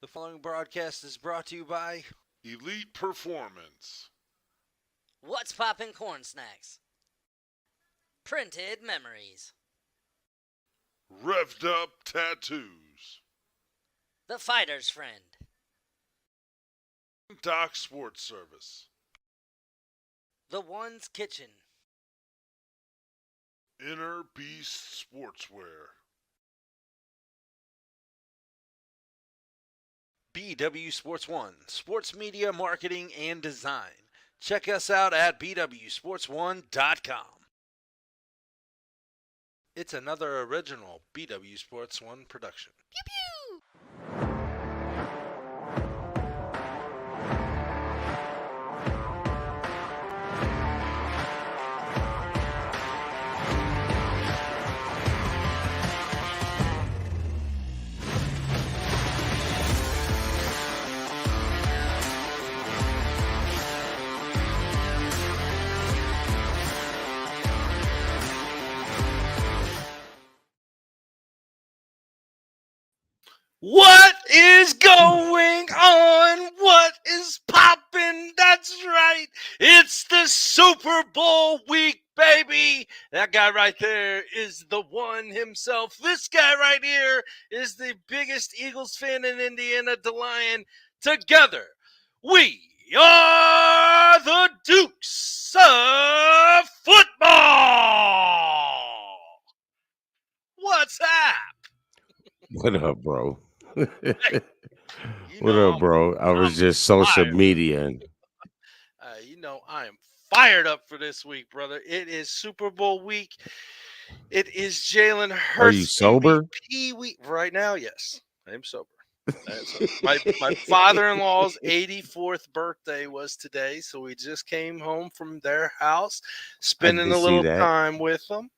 The following broadcast is brought to you by Elite Performance, What's Poppin' Corn Snacks? Printed Memories. Revved Up Tattoos, The Fighter's Friend. Doc Sports Service, The One's Kitchen. Inner Beast Sportswear, BW Sports One, sports media marketing and design. Check us out at BWSports1.com. It's another original BW Sports One production. Pew pew! What is going on? What is popping? That's right. It's the Super Bowl week, baby. That guy right there is the one himself. This guy right here is the biggest Eagles fan in Indiana, the Lion. Together, we are the Dukes of Football. What's up? What up, bro? Hey, What up, bro? I was just social media. I am fired up for this week, brother. It is Super Bowl week. It is Jalen Hurts. Are you sober? MVP week right now? Yes, I am sober. My father-in-law's 84th birthday was today, so we just came home from their house, spending a little time with them.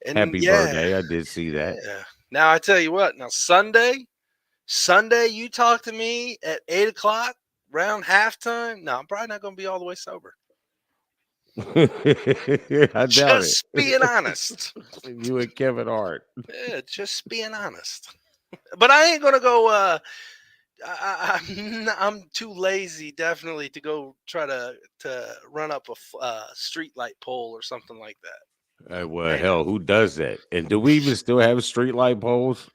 And Happy birthday! I did see that. Yeah. Now I tell you what. Now Sunday, you talk to me at 8 o'clock around halftime. No, I'm probably not going to be all the way sober. I doubt Just it. being honest. You and Kevin Hart. Yeah, just being honest. But I ain't gonna go. I'm too lazy, definitely, to go try to run up a street light pole or something like that. Well, hell, who does that? And do we even still have street light poles?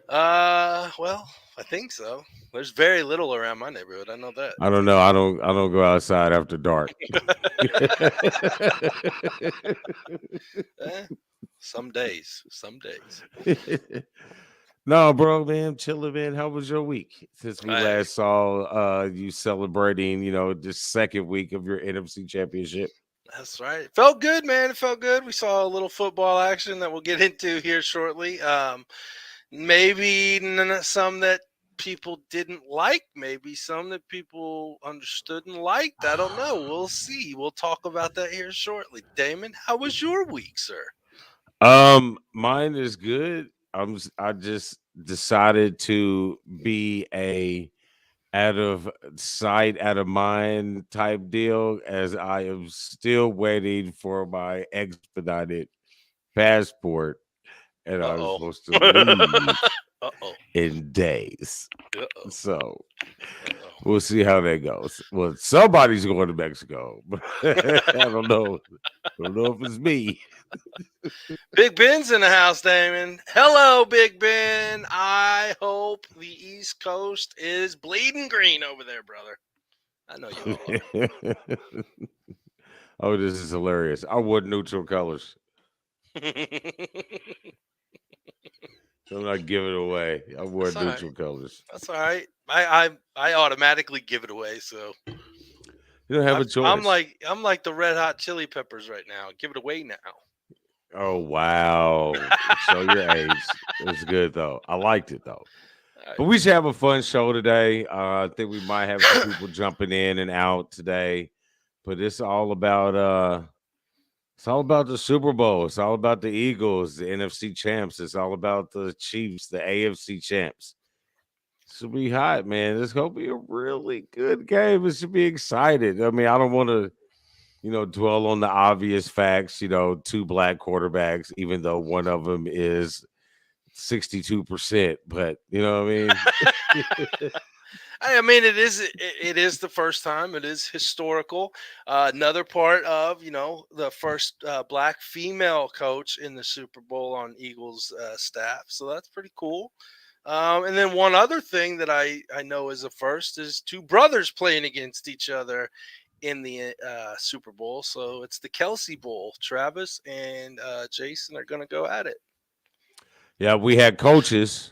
Well, I think so. There's very little around my neighborhood. I know that. I don't know. I don't go outside after dark. Some days. No, bro, man, chilling, man. How was your week since we last saw you celebrating, this second week of your NFC Championship? That's right. It felt good, man. It felt good. We saw a little football action that we'll get into here shortly. Maybe some that people didn't like, maybe some that people understood and liked. I don't know. We'll see. We'll talk about that here shortly. Damon, how was your week, sir? Mine is good. I just decided to be a out of sight, out of mind type deal, as I am still waiting for my expedited passport, and I'm supposed to leave in days. So we'll see how that goes. Well, somebody's going to Mexico, but I don't know. I don't know if it's me. Big Ben's in the house, Damon. Hello, Big Ben. I hope the East Coast is bleeding green over there, brother. I know you all are. Oh, this is hilarious. I wore neutral colors. I'm not giving it away. I wore neutral colors. That's all right. I automatically give it away, so you don't have a choice. I'm like the Red Hot Chili Peppers right now. Give it away now. Oh wow! Show your age. It's good though. I liked it though. Right. But we should have a fun show today. I think we might have some people jumping in and out today. But it's all about the Super Bowl. It's all about the Eagles, the NFC Champs. It's all about the Chiefs, the AFC Champs. This will be hot, man. This gonna be a really good game. It should be excited. I mean, I don't want to, dwell on the obvious facts. Two black quarterbacks, even though one of them is 62%, but you know what I mean? I mean, it is the first time. It is historical. Another part of the first black female coach in the Super Bowl on Eagles staff. So that's pretty cool. And then one other thing that I know is a first is two brothers playing against each other in the Super Bowl. So it's the Kelsey Bowl. Travis and Jason are going to go at it. Yeah, we had coaches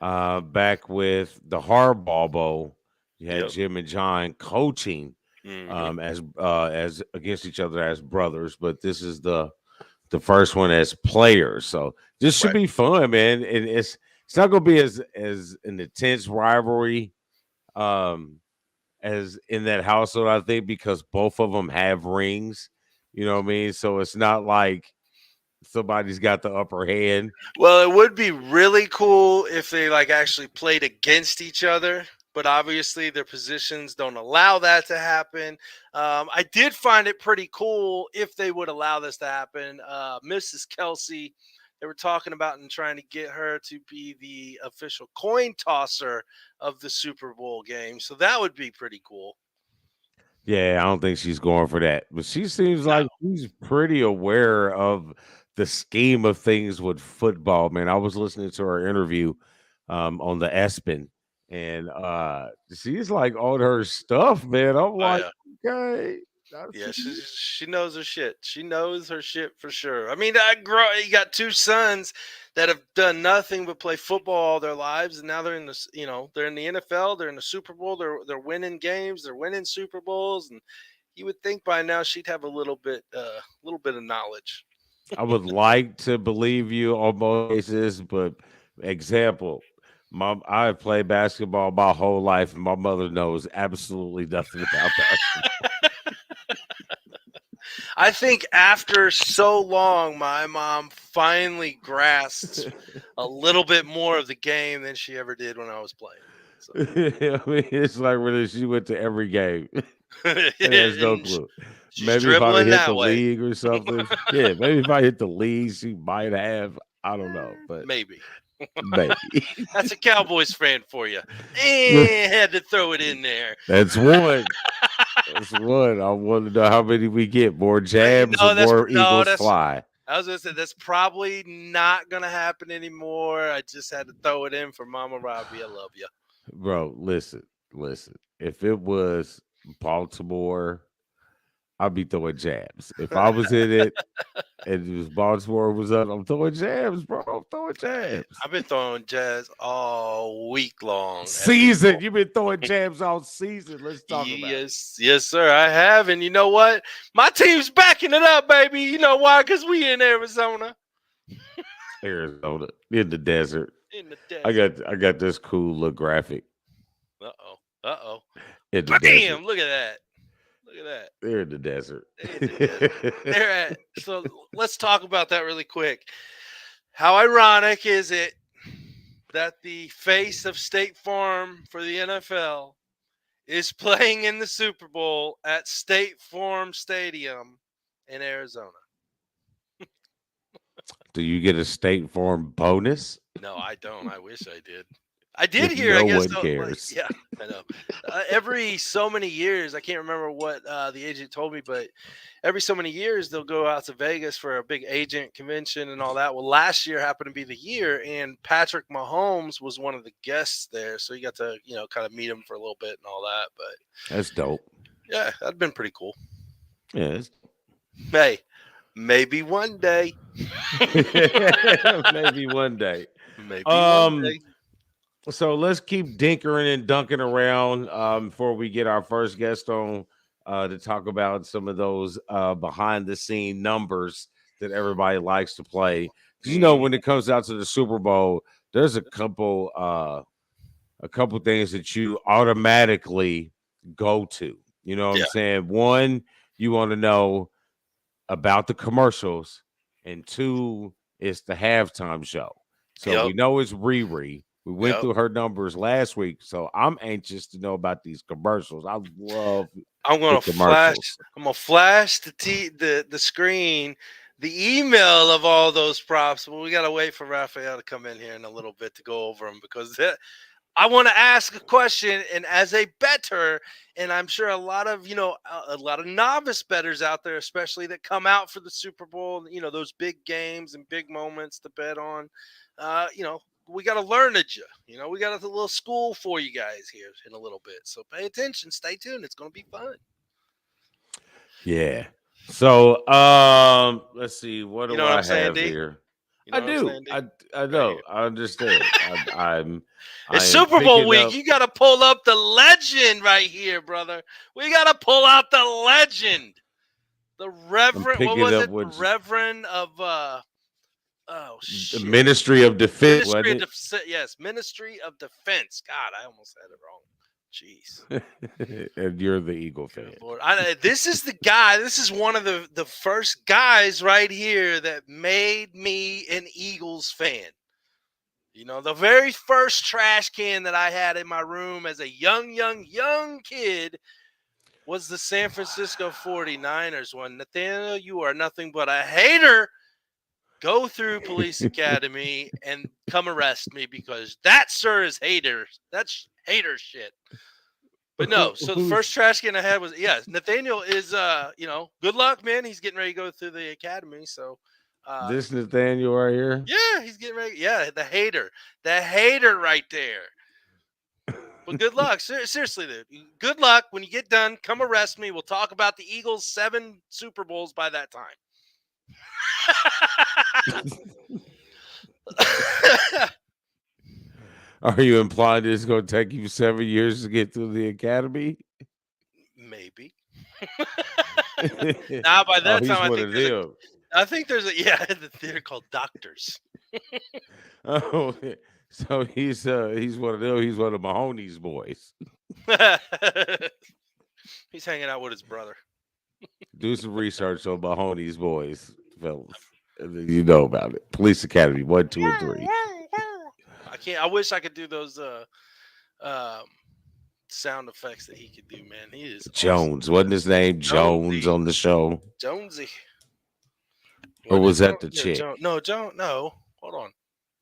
back with the Hardball Bowl. You had Yep. Jim and John coaching as against each other as brothers, but this is the first one as players. So this should be fun, man. And it's not going to be as an intense rivalry as in that household, I think, because both of them have rings. You know what I mean? So it's not like somebody's got the upper hand. Well, it would be really cool if they actually played against each other, but obviously their positions don't allow that to happen. I did find it pretty cool if they would allow this to happen. Mrs. Kelsey, they were talking about and trying to get her to be the official coin tosser of the Super Bowl game. So that would be pretty cool. Yeah, I don't think she's going for that, but she seems like she's pretty aware of the scheme of things with football, man. I was listening to her interview on the ESPN, and she's like on her stuff, man. I'm like, okay. Yeah, she knows her shit. She knows her shit for sure. I mean, you got two sons that have done nothing but play football all their lives, and now they're in they're in the NFL, they're in the Super Bowl, they're winning games, they're winning Super Bowls, and you would think by now she'd have a little bit of knowledge. I would like to believe you on both cases, but example, I played basketball my whole life, and my mother knows absolutely nothing about basketball. I think after so long, my mom finally grasped a little bit more of the game than she ever did when I was playing. So. I mean, it's like really she went to every game. There's no clue. She's Maybe if I hit the way. league or something. Yeah, maybe if I hit the league, she might have. I don't know, but maybe. That's a Cowboys fan for you. Had to throw it in there. That's one. That's one. I want to know how many we get. More jabs or more Eagles fly. I was going to say, that's probably not going to happen anymore. I just had to throw it in for Mama Robbie. I love you. Bro, listen. If it was Baltimore, I'd be throwing jabs. If I was in it and it was Baltimore was up, I'm throwing jabs, bro. I'm throwing jabs. I've been throwing jabs all week long. Season. You've been throwing jabs all season. Let's talk about it. Yes, sir. I have. And you know what? My team's backing it up, baby. You know why? Because we in Arizona. Arizona. In the desert. In the desert. I got this cool little graphic. Uh-oh. Damn, look at that. They're in the desert. So let's talk about that really quick. How ironic is it that the face of State Farm for the NFL is playing in the Super Bowl at State Farm Stadium in Arizona? Do you get a State Farm bonus? No, I don't. I wish I did. I did hear. I guess one cares. Yeah, I know. Every so many years, I can't remember what the agent told me, but every so many years they'll go out to Vegas for a big agent convention and all that. Well, last year happened to be the year, and Patrick Mahomes was one of the guests there, so you got to kind of meet him for a little bit and all that. But that's dope. Yeah, that'd been pretty cool. Yeah. Hey, maybe one day. Maybe one day. Maybe one day. So let's keep dinkering and dunking around before we get our first guest on to talk about some of those behind the scene numbers that everybody likes to play. Because when it comes out to the Super Bowl, there's a couple things that you automatically go to. You know what I'm saying? One, you want to know about the commercials, and two, it's the halftime show. So we know it's Riri. We went through her numbers last week, so I'm anxious to know about these commercials. I love. I'm gonna flash the screen the email of all those props. Well, we got to wait for Raphael to come in here in a little bit to go over them because I want to ask a question. And as a bettor, and I'm sure a lot of, a lot of novice bettors out there, especially that come out for the Super Bowl, those big games and big moments to bet on, we got to learn at you. We got a little school for you guys here in a little bit. So pay attention, stay tuned. It's going to be fun. Yeah. So, let's see. What You do know what I I'm saying, have D? here? You know I what I'm do. saying, D? I know. I understand. I It's am Super Bowl picking week. up. You got to pull up the legend right here, brother. We got to pull out the legend. The I'm Reverend, what picking was up it? The what Reverend of, the shit. Ministry of Defense, Ministry of wasn't Defense. Yes, Ministry of Defense. God, I almost had it wrong. Jeez. it? And you're the Eagle fan. Good Lord. This is the guy. This is one of the first guys right here that made me an Eagles fan. The very first trash can that I had in my room as a young kid was the San Francisco 49ers one. Nathaniel, you are nothing but a hater. Go through police academy and come arrest me because that, sir, is hater. That's hater shit. But no, so the first trash can I had was, Nathaniel is, good luck, man. He's getting ready to go through the academy. So, This Nathaniel right here. yeah, he's getting ready. Yeah, the hater right there. But good luck. Seriously, dude. Good luck. When you get done, come arrest me. We'll talk about the Eagles' 7 Super Bowls by that time. Are you implying it's going to take you 7 years to get through the academy? Maybe. Now, by that he's time, one of them. I think there's they're called doctors. Oh, so he's one of them. He's one of Mahoney's boys. He's hanging out with his brother. Do some research on Mahoney's boys, fellas. You know about it. Police Academy 1, 2, and 3. I wish I could do those sound effects that he could do, man. He is Jones. Awesome. Wasn't his name Jones on the show? Jonesy. Or was that the chick? No. Hold on.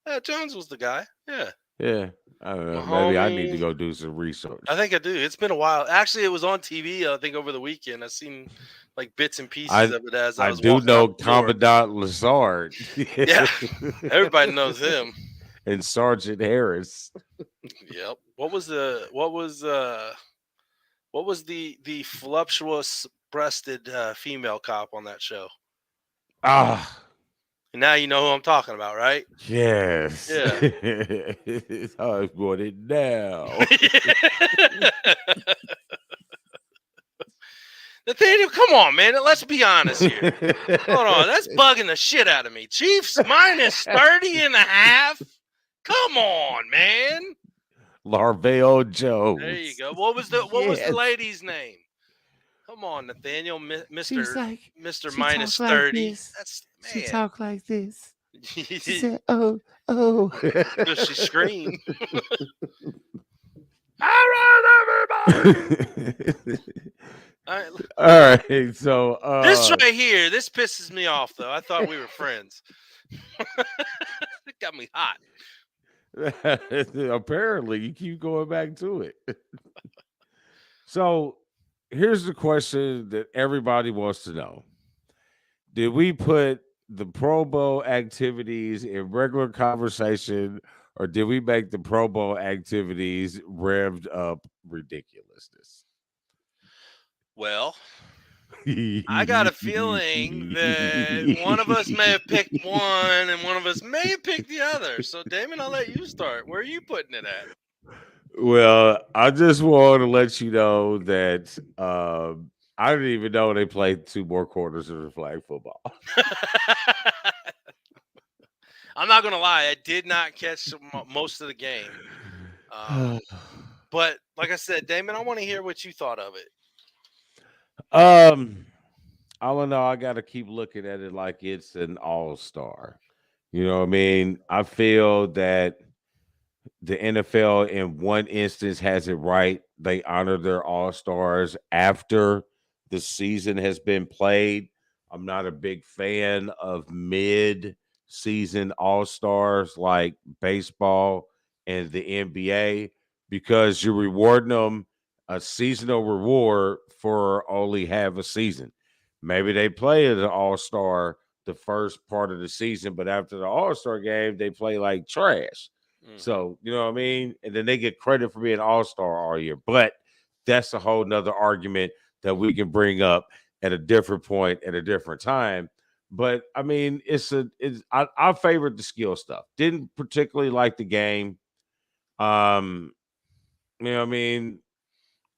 Yeah, Jones was the guy. Yeah. Yeah. I don't know. Maybe I need to go do some research. I think I do. It's been a while. Actually, it was on TV, I think, over the weekend. I've seen like bits and pieces of it as I was do walking know out the door. Commandant Lazard. Yeah. Everybody knows him. And Sergeant Harris. Yep. What was the voluptuous breasted female cop on that show? And now you know who I'm talking about, right? Yes. Yeah. I want it now. Nathaniel, come on, man. Let's be honest here. Hold on. That's bugging the shit out of me. Chiefs minus 30.5. Come on, man. Larveo Jones. There you go. What was the lady's name? Come on, Nathaniel, Mr. minus 30. Like That's man. She talked like this. She said, "Oh." Does she scream? All right. So this right here, this pisses me off though. I thought we were friends. It got me hot. Apparently, you keep going back to it. So here's the question that everybody wants to know. Did we put the Pro Bowl activities in regular conversation, or did we make the Pro Bowl activities revved up ridiculousness? Well, I got a feeling that one of us may have picked one and one of us may have picked the other. So, Damon, I'll let you start. Where are you putting it at? Well, I just want to let you know that I didn't even know they played 2 more quarters of the flag football. I'm not going to lie. I did not catch most of the game. But like I said, Damon, I want to hear what you thought of it. I don't know. I got to keep looking at it like it's an all-star. You know what I mean? I feel that the NFL in one instance has it right. They honor their all-stars after the season has been played I'm not a big fan of mid-season all-stars like baseball and the NBA because you're rewarding them a seasonal reward for only half a season. Maybe they play as an all-star the first part of the season, but after the all-star game, they play like trash. So, you know what I mean? And then they get credit for being all-star all year. But that's a whole nother argument that we can bring up at a different point at a different time. But I mean, I favored the skill stuff. Didn't particularly like the game. You know what I mean?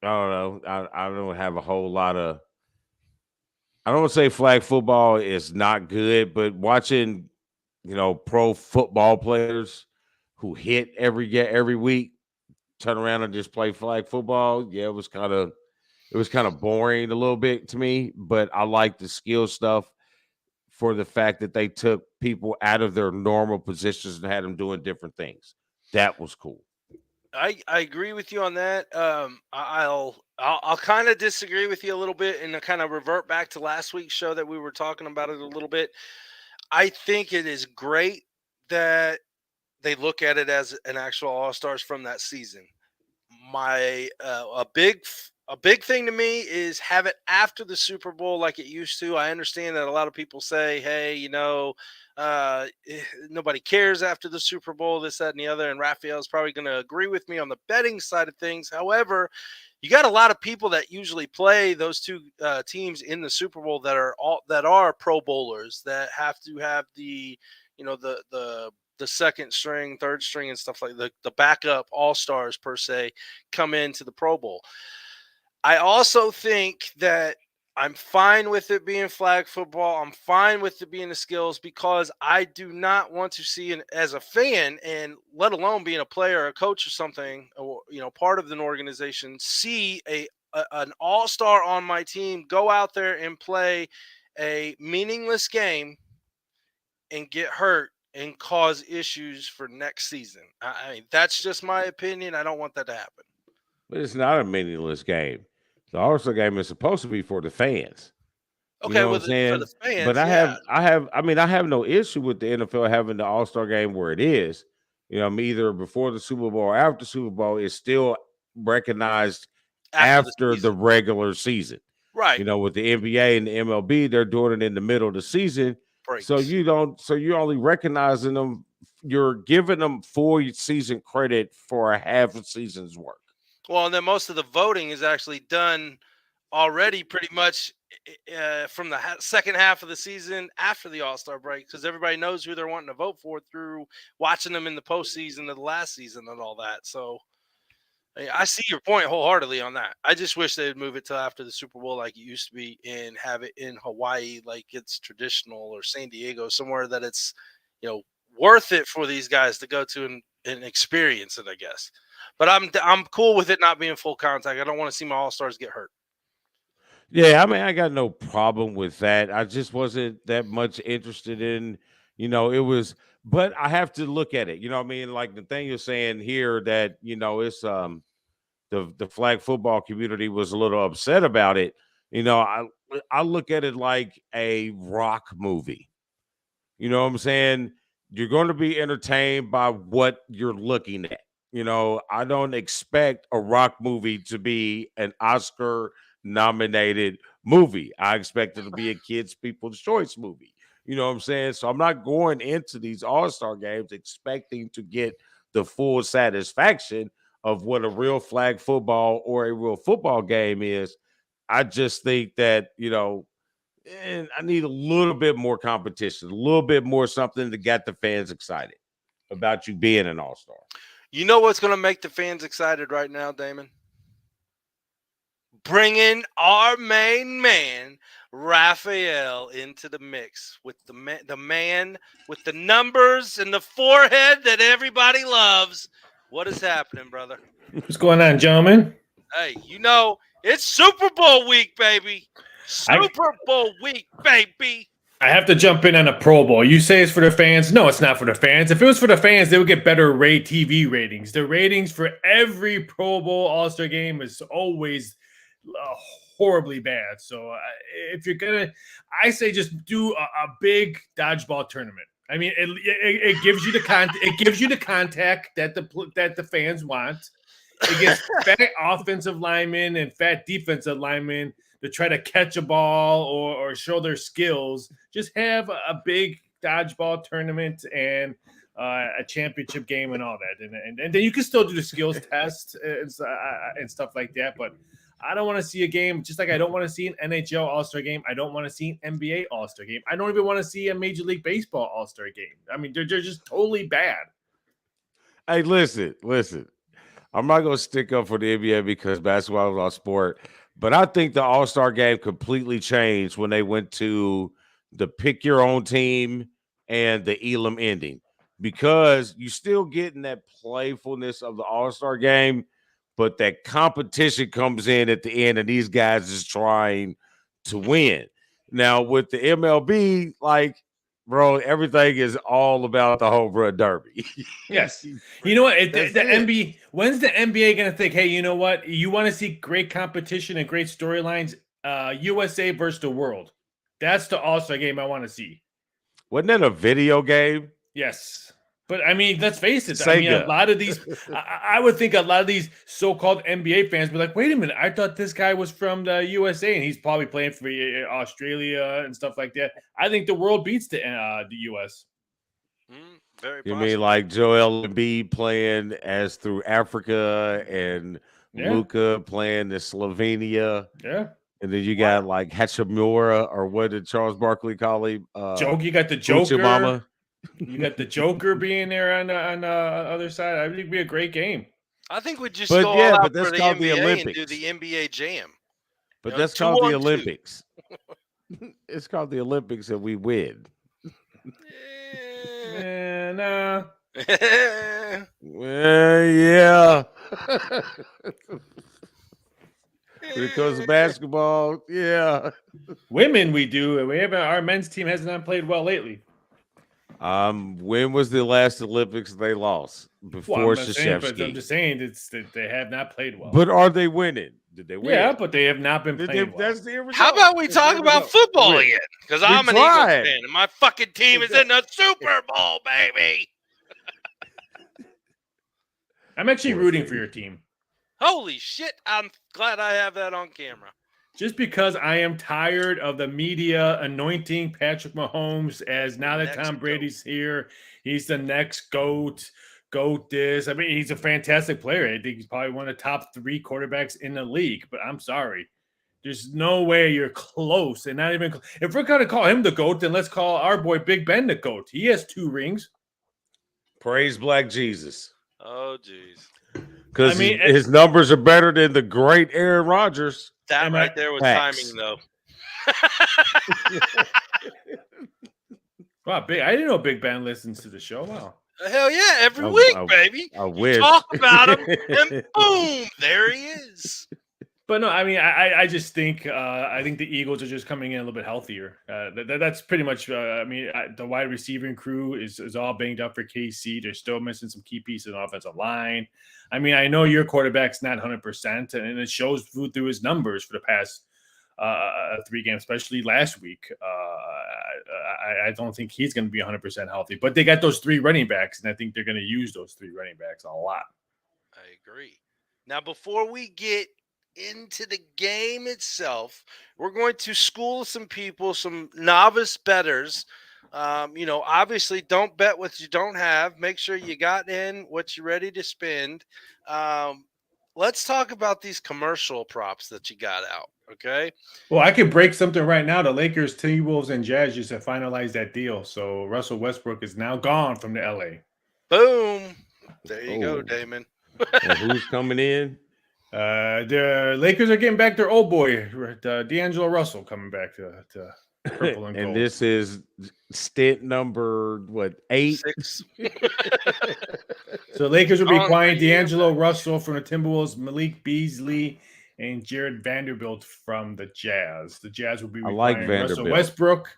I don't know. I don't have a whole lot of. I don't want to say flag football is not good, but watching, pro football players who hit every week turn around and just play flag football, yeah, it was kind of boring a little bit to me. But I like the skill stuff for the fact that they took people out of their normal positions and had them doing different things. That was cool. I agree with you on that. I'll kind of disagree with you a little bit and kind of revert back to last week's show that we were talking about it a little bit. I think it is great that they look at it as an actual all-stars from that season. A big thing to me is have it after the Super Bowl like it used to. I understand that a lot of people say, hey, nobody cares after the Super Bowl, this, that, and the other. And Raphael's probably going to agree with me on the betting side of things. However, you got a lot of people that usually play those two teams in the Super Bowl that are Pro Bowlers that have to have the second string, third string, and stuff like the backup all-stars per se come into the Pro Bowl. I also think that I'm fine with it being flag football. I'm fine with it being the skills because I do not want to see as a fan, and let alone being a player, a coach or something, or part of an organization, see an all-star on my team go out there and play a meaningless game and get hurt and cause issues for next season. I mean, that's just my opinion. I don't want that to happen. But it's not a meaningless game. The All-Star game is supposed to be for the fans. Okay, You know what I'm saying? for the fans, But yeah. I have no issue with the NFL having the All-Star game where it is. Either before the Super Bowl or after the Super Bowl, it's still recognized after the regular season. Right. With the NBA and the MLB, they're doing it in the middle of the season. Breaks. So you're only recognizing them, you're giving them full season credit for a half a season's work. Well, and then most of the voting is actually done already pretty much from the second half of the season after the All-Star break, because everybody knows who they're wanting to vote for through watching them in the postseason of the last season and all that. So I see your point wholeheartedly on that. I just wish they'd move it till after the Super Bowl like it used to be and have it in Hawaii like it's traditional, or San Diego, somewhere that it's worth it for these guys to go to and experience it, I guess. But I'm cool with it not being full contact. I don't want to see my all-stars get hurt. Yeah, I mean, I got no problem with that. I just wasn't that much interested in, it was, but I have to look at it. You know what I mean? Like the thing you're saying here that, it's the flag football community was a little upset about it. I look at it like a rock movie. You know what I'm saying? You're going to be entertained by what you're looking at. I don't expect a rock movie to be an Oscar nominated movie. I expect it to be a kids' people's choice movie. You know what I'm saying? So I'm not going into these all-star games expecting to get the full satisfaction of what a real flag football or a real football game is. I just think that, and I need a little bit more competition, a little bit more something to get the fans excited about you being an all-star. You know what's going to make the fans excited right now, Damon? Bringing our main man, Raphael, into the mix with the man with the numbers and the forehead that everybody loves. What is happening, brother? What's going on, gentlemen? Hey, it's Super Bowl week, baby. Super Bowl week, baby. I have to jump in on a Pro Bowl. You say it's for the fans. No, it's not for the fans. If it was for the fans, they would get better TV ratings. The ratings for every Pro Bowl All-Star game is always horribly bad. So if you're gonna, I say just do a big dodgeball tournament. I mean, it gives you the contact that the fans want. It gets fat offensive linemen and fat defensive linemen to try to catch a ball or show their skills. Just have a big dodgeball tournament and a championship game and all that, and then you can still do the skills test and stuff like that. But I don't want to see a game just like I don't want to see an NHL All-Star game. I don't want to see an NBA All-Star game. I don't even want to see a Major League Baseball All-Star game. I mean, they're just totally bad. Hey, listen. I'm not going to stick up for the NBA because basketball is our sport, but I think the All-Star game completely changed when they went to the pick your own team and the Elam ending, because you still getting that playfulness of the All-Star game, but that competition comes in at the end and these guys is trying to win. Now with the MLB, like, bro, everything is all about the home run derby. Yes. You know what? The NBA, when's the NBA going to think, hey, you know what? You want to see great competition and great storylines? USA versus the world. That's the All-Star game I want to see. Wasn't that a video game? Yes. But, I mean, let's face it. Sega. I mean, a lot of these, I would think a lot of these so-called NBA fans be like, wait a minute, I thought this guy was from the USA, and he's probably playing for Australia and stuff like that. I think the world beats the U.S. Very You possible. mean like Joel Embiid playing as through Africa and Luka playing in Slovenia? Yeah. And then you got like Hachimura, or what did Charles Barkley call him? You got the Joker. Uchimama. You got the Joker being there on the other side. I think it'd be a great game. I think we just But go yeah, all but out that's for the called the NBA and Olympics. do the NBA Jam. But You know, that's called the 2-on-2. Olympics. It's called the Olympics and we win. No. Well, yeah. When it comes to basketball, yeah. Women, we do. We have our men's team has not played well lately. When was the last Olympics they lost? Before I'm just saying it's that they have not played well. But are they winning? Did they win? Yeah, but they have not been playing well. That's the end result. How about we talk about football again? Because I'm an Eagles fan and my fucking team is in the Super Bowl, baby. I'm actually rooting for your team. Holy shit. I'm glad I have that on camera. Just because I am tired of the media anointing Patrick Mahomes as now that Tom Brady's here, he's the next GOAT this. I mean, he's a fantastic player. I think he's probably one of the top 3 quarterbacks in the league, but I'm sorry. There's no way you're close. And not even if we're going to call him the GOAT, then let's call our boy Big Ben the GOAT. He has 2 rings. Praise Black Jesus. Oh, jeez. Because his numbers are better than the great Aaron Rodgers. That right there was timing, though. Wow, I didn't know Big Ben listens to the show. Wow. Hell yeah, every week, baby. I wish. Talk about him, and boom, there he is. But no, I mean, I just think I think the Eagles are just coming in a little bit healthier. That's pretty much. The wide receiving crew is all banged up for KC. They're still missing some key pieces on offensive line. I mean, I know your quarterback's not 100%, and it shows through his numbers for the past 3 games, especially last week. I don't think he's going to be 100% healthy. But they got those 3 running backs, and I think they're going to use those 3 running backs a lot. I agree. Now, before we get into the game itself, we're going to school some people, some novice bettors. Obviously don't bet what you don't have. Make sure you got in what you're ready to spend. Let's talk about these commercial props that you got out. Okay. Well, I could break something right now. The Lakers, T-Wolves, and Jazz just have finalized that deal. So Russell Westbrook is now gone from the LA. Boom. There you go, Damon. And who's coming in? The Lakers are getting back their old boy, D'Angelo Russell, coming back to purple and gold. And this is stint number 8? 6. So Lakers will be acquiring D'Angelo Russell from the Timberwolves, Malik Beasley, and Jared Vanderbilt from the Jazz. The Jazz will be acquiring Russell Westbrook,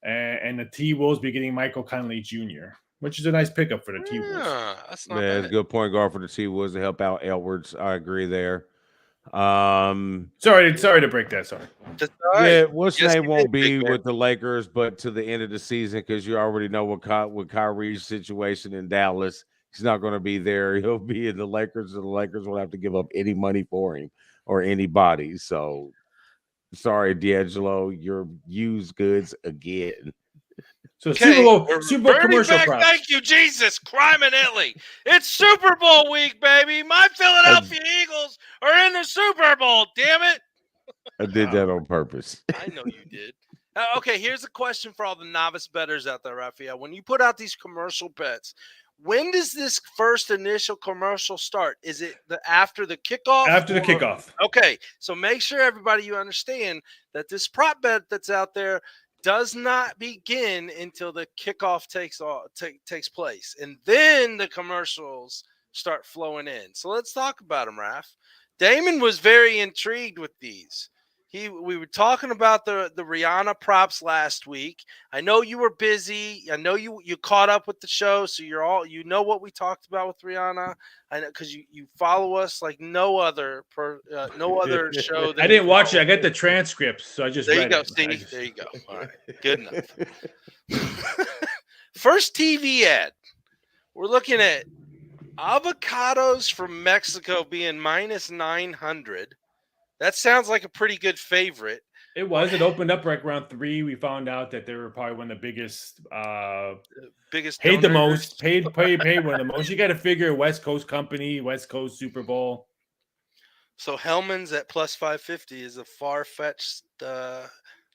and the T-Wolves be getting Michael Conley Jr., which is a nice pickup for the T-Wolves. Yeah, that's not Yeah, bad. it's a good point guard for the T-Wolves to help out Edwards. I agree there. Sorry to break that. Sorry. That's all Yeah, right. what's Yes, name you won't did, big be man. with the Lakers, but to the end of the season because you already know what Kyrie's situation in Dallas. He's not going to be there. He'll be in the Lakers, and the Lakers won't have to give up any money for him or anybody. So, sorry, D'Angelo, you're used goods again. So Okay, we're Super Bowl reverting commercial back. props. Thank you, Jesus, crime and Italy. It's Super Bowl week, baby. My Philadelphia Eagles are in the Super Bowl. Damn it! I did that on purpose. I know you did. Okay, here's a question for all the novice bettors out there, Raphael. When you put out these commercial bets, when does this first initial commercial start? Is it after the kickoff? After the kickoff. Okay, so make sure everybody you understand that this prop bet that's out there does not begin until the kickoff takes place, and then the commercials start flowing in. So let's talk about them, Raph. Damon was very intrigued with these. We were talking about the Rihanna props last week. I know you were busy. I know you caught up with the show, so you know what we talked about with Rihanna. I know because you follow us like no other show. I didn't watch it. I got the transcripts, so I just There you read go. it. See, there you go. All right, good enough. First TV ad. We're looking at avocados from Mexico being minus 900. That sounds like a pretty good favorite. It was. It opened up right around 3. We found out that they were probably one of the biggest. Paid the most. Paid one of the most. You got to figure West Coast company, West Coast Super Bowl. So Hellman's at plus 550 is a far-fetched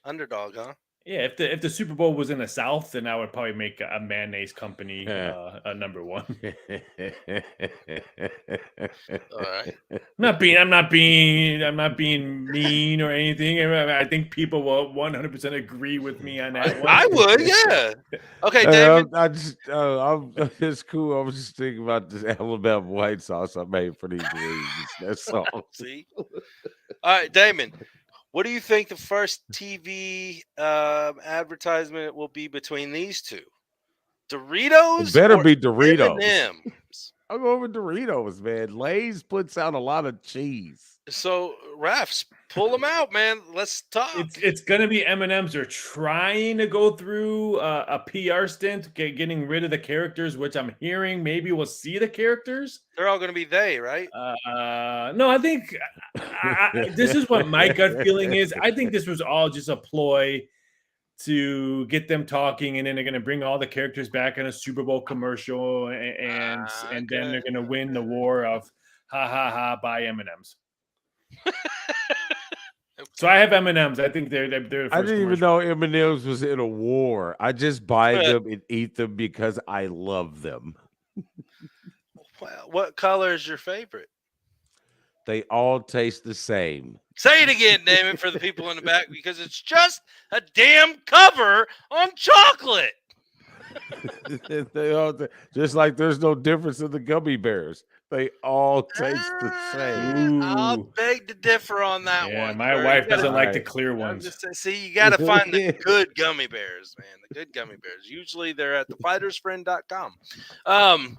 underdog, huh? Yeah, if the Super Bowl was in the South, then I would probably make a mayonnaise company a number one. All right. I'm not being mean or anything. I think people will 100% agree with me on that one. I would, yeah. Okay, David. It's cool. I was just thinking about this Alabama white sauce I made for these wings. That's all. See. All right, Damon. What do you think the first TV advertisement will be between these two? Doritos? It better be Doritos. M&M's? I'll go with Doritos, man. Lay's puts out a lot of cheese. So, Rafs, pull them out, man. Let's talk. It's gonna be M&M's. They're trying to go through a PR stint, getting rid of the characters, which I'm hearing maybe we'll see the characters. They're all gonna be they, right? No, I think this is what my gut feeling is. I think this was all just a ploy to get them talking, and then they're going to bring all the characters back in a Super Bowl commercial, and then they're going to win the war of ha ha ha buy M&Ms. So I have M&Ms. I think they're the first I didn't even commercial. know M&Ms was in a war. I just buy them and eat them because I love them. Well, what color is your favorite? They all taste the same. Say it again, Damon, for the people in the back, because it's just a damn cover on chocolate. They all just like there's no difference in the gummy bears. They all taste the same. I'll beg to differ on that one. Yeah, my Kurt. wife You gotta- doesn't like the clear ones. See, you got to find the good gummy bears, man. The good gummy bears. Usually they're at thefightersfriend.com.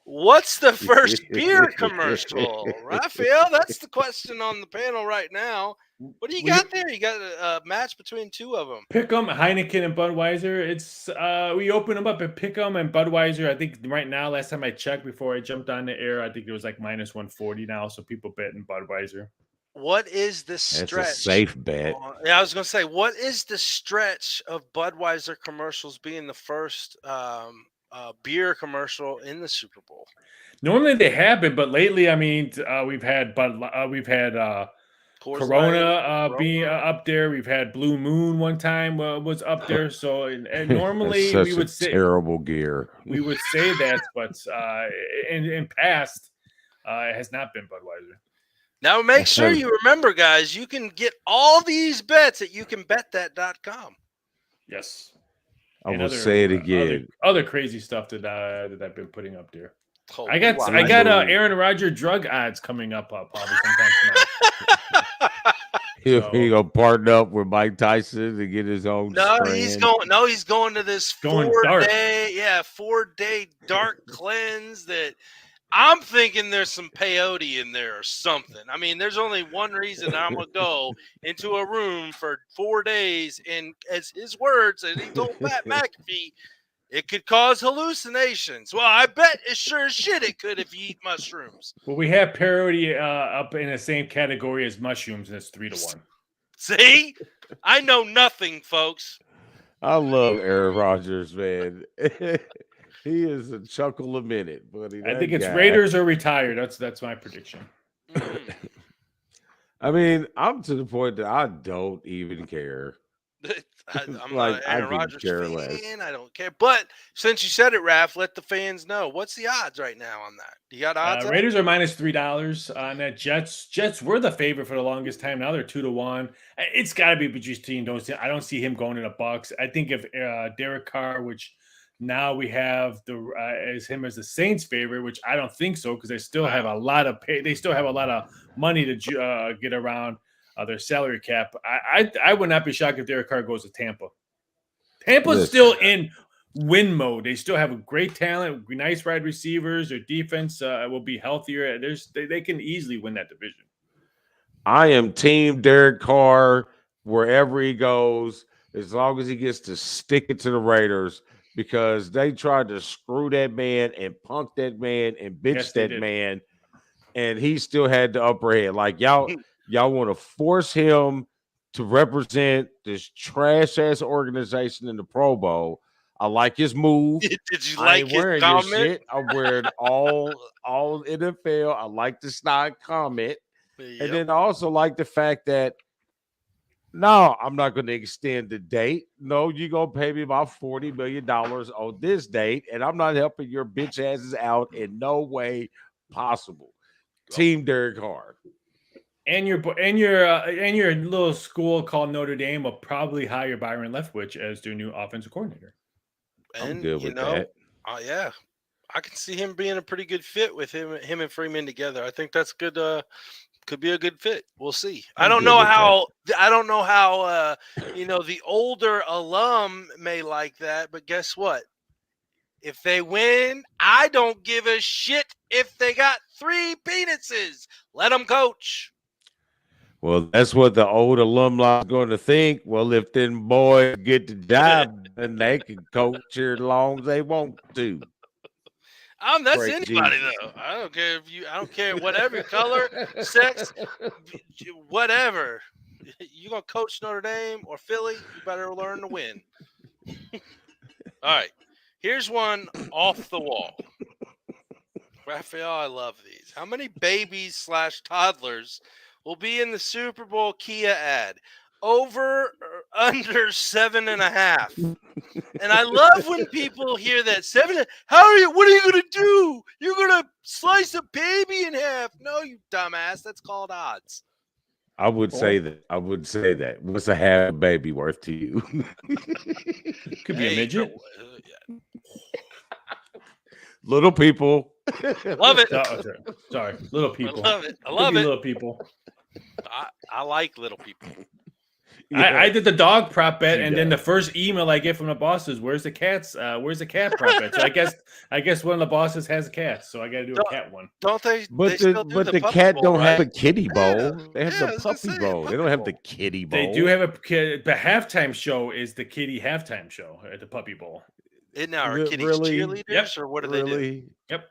What's the first beer commercial? Raphael, that's the question on the panel right now. What do you got there? You got a match between two of them. Pick'em, Heineken, and Budweiser. It's we open them up at Pick'em and Budweiser. I think right now, last time I checked before I jumped on the air, I think it was like minus 140 now. So people betting Budweiser. What is the stretch? That's a safe bet. Yeah, I was going to say, what is the stretch of Budweiser commercials being the first beer commercial in the Super Bowl? Normally they have been, but lately, I mean, we've had Corona being up there. We've had Blue Moon one time was up there. So and normally we would say terrible gear. We would say that, but in past it has not been Budweiser. Now make sure you remember, guys, you can get all these bets at youcanbetthat.com. Yes. I will say it again. Other crazy stuff that I've been putting up there. Oh, I got Aaron Rodgers drug odds coming up probably sometime tonight. He gonna partner up with Mike Tyson to get his own. He's going to this 4-day dark cleanse that I'm thinking there's some peyote in there or something. I mean, there's only one reason I'm gonna go into a room for 4 days, and as his words, and he told Pat McAfee, it could cause hallucinations. Well, I bet it sure as shit it could if you eat mushrooms. Well, we have parody up in the same category as mushrooms, and it's 3-1. See, I know nothing, folks. I love Aaron Rodgers, man. He is a chuckle a minute, buddy. I That think it's guy. Raiders or retired. That's my prediction. Mhm. I mean, I'm to the point that I don't even care. I'm Like, not an I Aaron could Rodgers care fan. less. I don't care. But since you said it, Raph, let the fans know. What's the odds right now on that? You got odds? on it? Raiders are -$3 on that. Jets were the favorite for the longest time. Now they're 2-1. It's got to be between those. I don't see him going in the Bucks. I think if Derek Carr, which now we have as him as the Saints favorite, which I don't think so because they still have a lot of pay. They still have a lot of money to get around their salary cap. I would not be shocked if Derek Carr goes to Tampa. Tampa's Listen. still in win mode. They still have a great talent, nice wide receivers. Their defense will be healthier. They can easily win that division. I am team Derek Carr wherever he goes, as long as he gets to stick it to the Raiders, because they tried to screw that man and punk that man and bitch Yes, they that did. man, and he still had the upper hand. Like y'all want to force him to represent this trash ass organization in the Pro Bowl. I like his move. Did you I like ain't his wearing your comment? shit. I'm wearing all NFL. I like the snide comment. Yep. And then I also like the fact that no, I'm not going to extend the date. No, you're going to pay me about $40 million on this date, and I'm not helping your bitch asses out in no way possible. Team Derek Carr. And your little school called Notre Dame will probably hire Byron Leftwich as their new offensive coordinator. I'm And good with that. yeah, I can see him being a pretty good fit with him and Freeman together. I think that's good. Could be a good fit. We'll see. I don't know how the older alum may like that, but guess what? If they win, I don't give a shit if they got 3 penises. Let them coach. Well, that's what the old alumni is going to think. Well, if them boys get the job, then they can coach here as long as they want to. That's Praise anybody Jesus. though. I don't care whatever color, sex, whatever. You gonna coach Notre Dame or Philly? You better learn to win. All right, here's one off the wall. Raphael, I love these. How many babies / toddlers will be in the Super Bowl Kia ad? Over or under 7.5? And I love when people hear that 7. What are you gonna do? You're gonna slice a baby in half? No, you dumbass. That's called odds. I would say that. What's a half baby worth to you? Could be a midget. Little people. Love it. Sorry, little people. I love it. I Could love be it. little people. I like little people. I did the dog prop bet, and then does. the first email I get from the boss is, "Where's the cats? Where's the cat prop bet?" So I guess one of the bosses has a cat, so I got to do a cat one. Don't they? But they still do the puppy cat bowl, don't have a right? kiddie bowl. Yeah, They have I the was gonna puppy say, bowl. They puppy don't have the bowl. kiddie bowl. They do have the halftime show is the kitty halftime show at the Puppy Bowl. Isn't our kitties Really? cheerleaders, Yep. or what do they do? Really? Yep.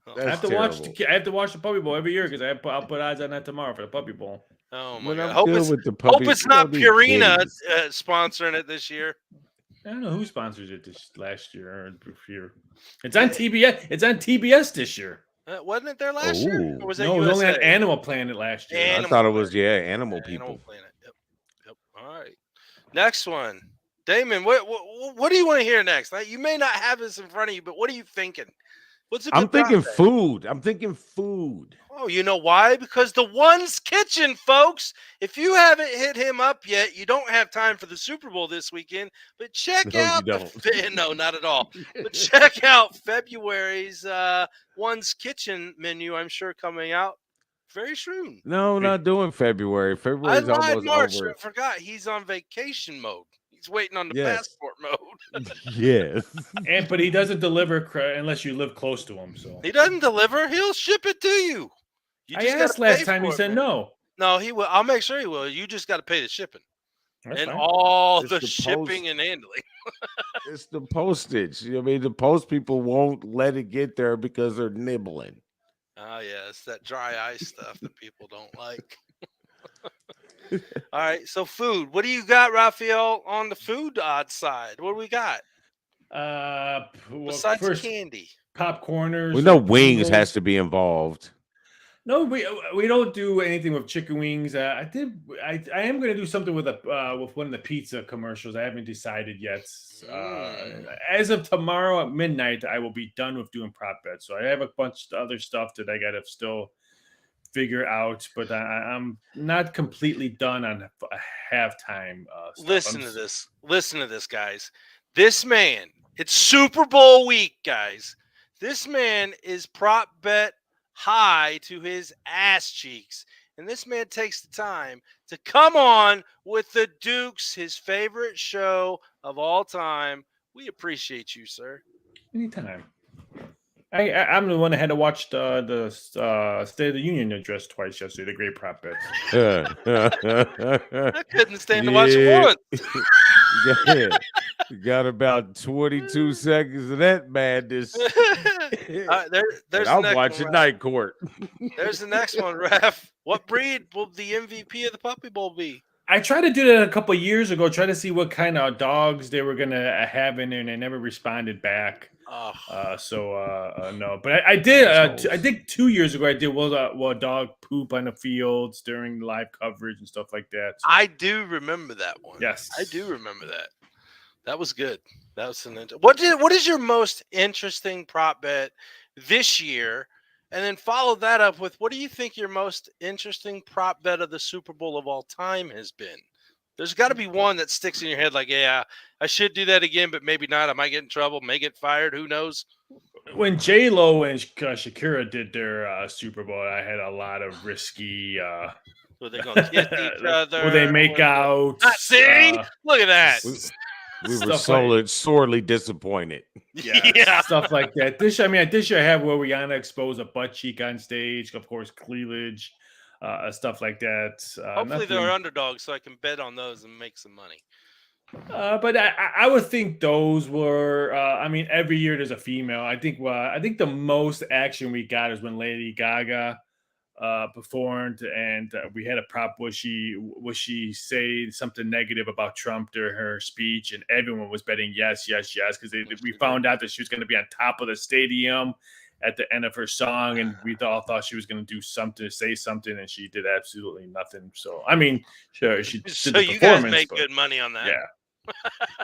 Oh, I have That's to watch the Puppy Bowl every year because I'll put odds on that tomorrow for the Puppy Bowl. oh my When god! I'm Hope good it's, with the hope puppy, it's we not don't need Purina kitties. sponsoring it this year. I don't know who sponsors it this last year or year. It's on TBS. It's on TBS this year. Wasn't it there last year? Ooh. Or was that No, it was only on USA? Animal Planet last year. I Animal thought it was Planet. animal Yeah, people. Animal Planet. Yep. All right. Next one, Damon. What do you want to hear next? Like, you may not have this in front of you, but what are you thinking? What's a good I'm thinking prop bet? food. I'm thinking food. Oh, you know why? Because the One's Kitchen, folks. If you haven't hit him up yet, you don't have time for the Super Bowl this weekend. But check No, you out don't. no, not at all. But check out February's One's Kitchen menu. I'm sure coming out very soon. No, not doing February. I February's lied, almost March. over. I forgot he's on vacation mode. He's waiting on the Yes. passport mode. Yes. But he doesn't deliver unless you live close to him. So He doesn't deliver. He'll ship it to you. You I just gotta asked last pay time. He for it, said man. no. No, he will. I'll make sure he will. You just got to pay the shipping That's and fine. all It's the the shipping post- and handling. It's the postage. I mean, the post people won't let it get there because they're nibbling. Oh yeah, it's that dry ice stuff that people don't like. All right, so food. What do you got, Raphael, on the food odd side? What do we got Well, besides first candy? popcorners. We know or wings has noodles. to be involved. No, we don't do anything with chicken wings. I am going to do something with with one of the pizza commercials. I haven't decided yet. As of tomorrow at midnight, I will be done with doing prop bets. So I have a bunch of other stuff that I got to still figure out, but I'm not completely done on halftime stuff. Listen to this. Listen to this, guys. This man, it's Super Bowl week, guys. This man is prop bet high to his ass cheeks. And this man takes the time to come on with the Dukes, his favorite show of all time. We appreciate you, sir. Anytime. I'm the one that had to watch the State of the Union address twice yesterday. The great prop bets. I couldn't stand to watch it once. Yeah. You got about 22 seconds of that madness. There's I'm the next watching one, Night Court. There's the next one, Ref. What breed will the MVP of the Puppy Bowl be? I tried to do that a couple of years ago, try to see what kind of dogs they were going to have in there, and they never responded back. Oh, No, but I did. I think 2 years ago I did. Will a dog poop on the fields during live coverage and stuff like that? So, I do remember that one. yes, I do remember that. That was good. That was an what is your most interesting prop bet this year? And then follow that up with what do you think your most interesting prop bet of the Super Bowl of all time has been? There's got to be one that sticks in your head like, yeah, I should do that again, but maybe not. I might get in trouble, may get fired. Who knows? When J-Lo and Shakira did their Super Bowl, I had a lot of risky. Were they going to kiss each other? Will they make out? See? Look at that. We were sorely disappointed. Yeah, stuff like that. This year I have where Rihanna exposed a butt cheek on stage, of course, cleavage, stuff like that. Hopefully they're underdogs, so I can bet on those and make some money. But I would think those were. Every year there's a female. I think the most action we got is when Lady Gaga performed, and we had a prop where she say something negative about Trump during her speech, and everyone was betting yes because we found out that she was going to be on top of the stadium at the end of her song, and we all thought she was going to do something, say something, and she did absolutely nothing. So sure, she did So the you guys performance, make but, good money on that. yeah.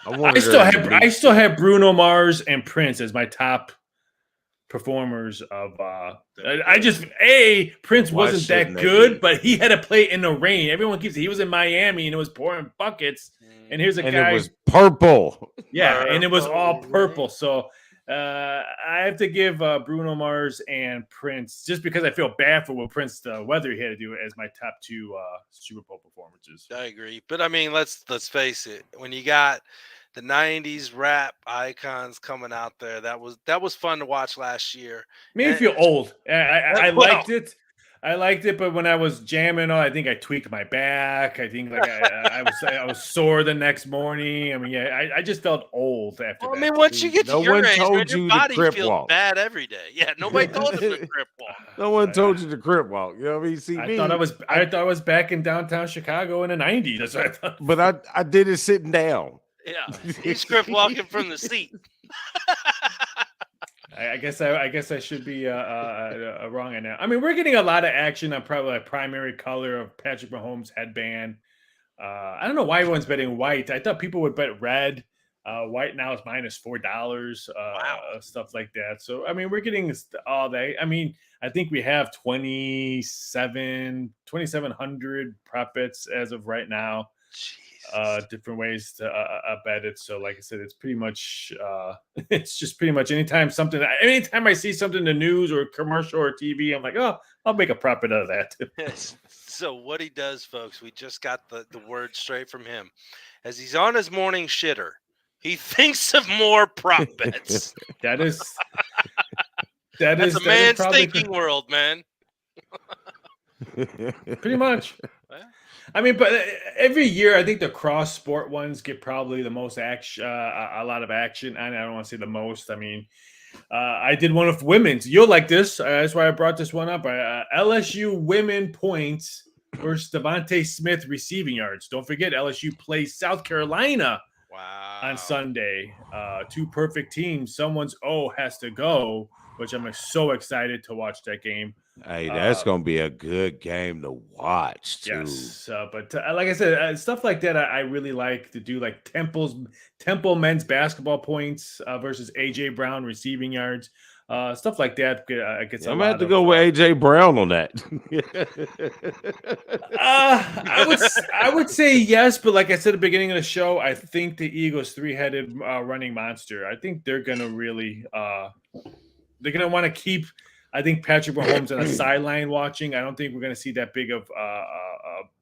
I I still have Bruno Mars and Prince as my top performers of Prince Why wasn't that shouldn't they good, be? but he had to play in the rain. Everyone he was in Miami and it was pouring buckets, and here's a guy, it was purple. and it was all purple. So I have to give Bruno Mars and Prince, just because I feel bad for what Prince the weather he had to do, as my top two Super Bowl performances. I agree, but I mean, let's face it. When you got the '90s rap icons coming out there, that was fun to watch last year. Made me feel old. I liked it. I liked it, but when I was jamming, I think I tweaked my back. I think I was sore the next morning. I just felt old after that. I mean, once you get to No your one age, told man, your you to body crip feels walk. bad every day. Yeah, nobody told us to crip walk. No one told you to crip walk. You know what I mean? See, I thought I was back in downtown Chicago in the 90s. That's what I thought. but I did it sitting down. Yeah, he's crip walking from the seat. I guess I should be wrong on that. I mean, we're getting a lot of action on probably a primary color of Patrick Mahomes' headband. I don't know why everyone's betting white. I thought people would bet red. White now is -$4. Wow. Stuff like that. So I mean, we're getting all that. I mean, I think we have 2,700 prop bets as of right now. Different ways to bet it. So like I said, it's pretty much it's just pretty much anytime I see something in the news or commercial or TV, I'm like, oh, I'll make a prop bet out of that. So what he does, folks, we just got the word straight from him. as he's on his morning shitter, he thinks of more prop bets. That's a man's probably thinking world, man. pretty much. Yeah. I mean, but every year I think the cross sport ones get probably the most action, a lot of action. I don't want to say the most. I mean, I did one with women's. You'll like this. That's why I brought this one up. LSU women points versus Devontae Smith receiving yards. Don't forget, LSU plays South Carolina Wow. on Sunday. Two perfect teams. Someone's has to go, which I'm so excited to watch that game. Hey, that's gonna be a good game to watch too. Yes, but like I said, stuff like that I really like to do, like Temple men's basketball points versus AJ Brown receiving yards, stuff like that. Gets I'm gonna have to go with AJ Brown on that. I would say yes, but like I said at the beginning of the show, I think the Eagles' three-headed running monster. I think they're gonna really they're gonna want to keep. I think Patrick Mahomes on the sideline watching. I don't think we're going to see that big of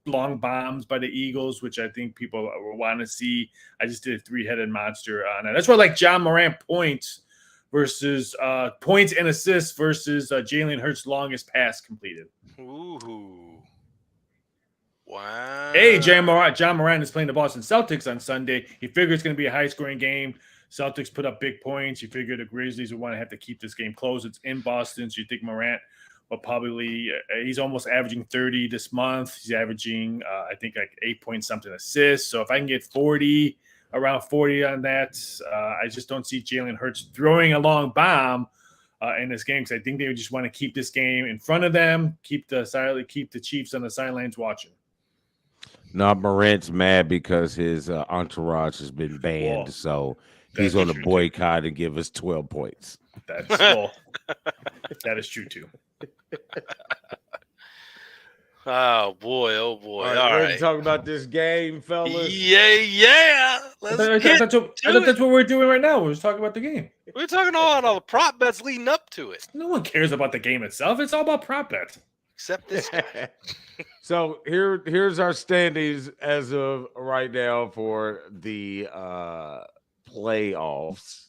long bombs by the Eagles, which I think people want to see. I just did a three-headed monster on it. That's why I like John Morant points versus points and assists versus Jalen Hurts' longest pass completed. Ooh. Wow. Hey, John Morant is playing the Boston Celtics on Sunday. He figures it's going to be a high-scoring game. Celtics put up big points. You figure the Grizzlies would want to have to keep this game close. It's in Boston, so you think Morant will probably he's almost averaging 30 this month. He's averaging, I think, like 8-point-something assists. So if I can get around 40 on that, I just don't see Jalen Hurts throwing a long bomb in this game, because I think they would just want to keep this game in front of them, keep the Chiefs on the sidelines watching. No, Morant's mad because his entourage has been banned, so he's on a boycott and give us 12 points. That's cool. That is true too. Oh boy! All right, right. talk about this game, fellas. Yeah. I thought that's what we're doing right now. We're just talking about the game. We're talking about all the prop bets leading up to it. No one cares about the game itself. It's all about prop bets. Except this guy. So here's our standings as of right now for the playoffs.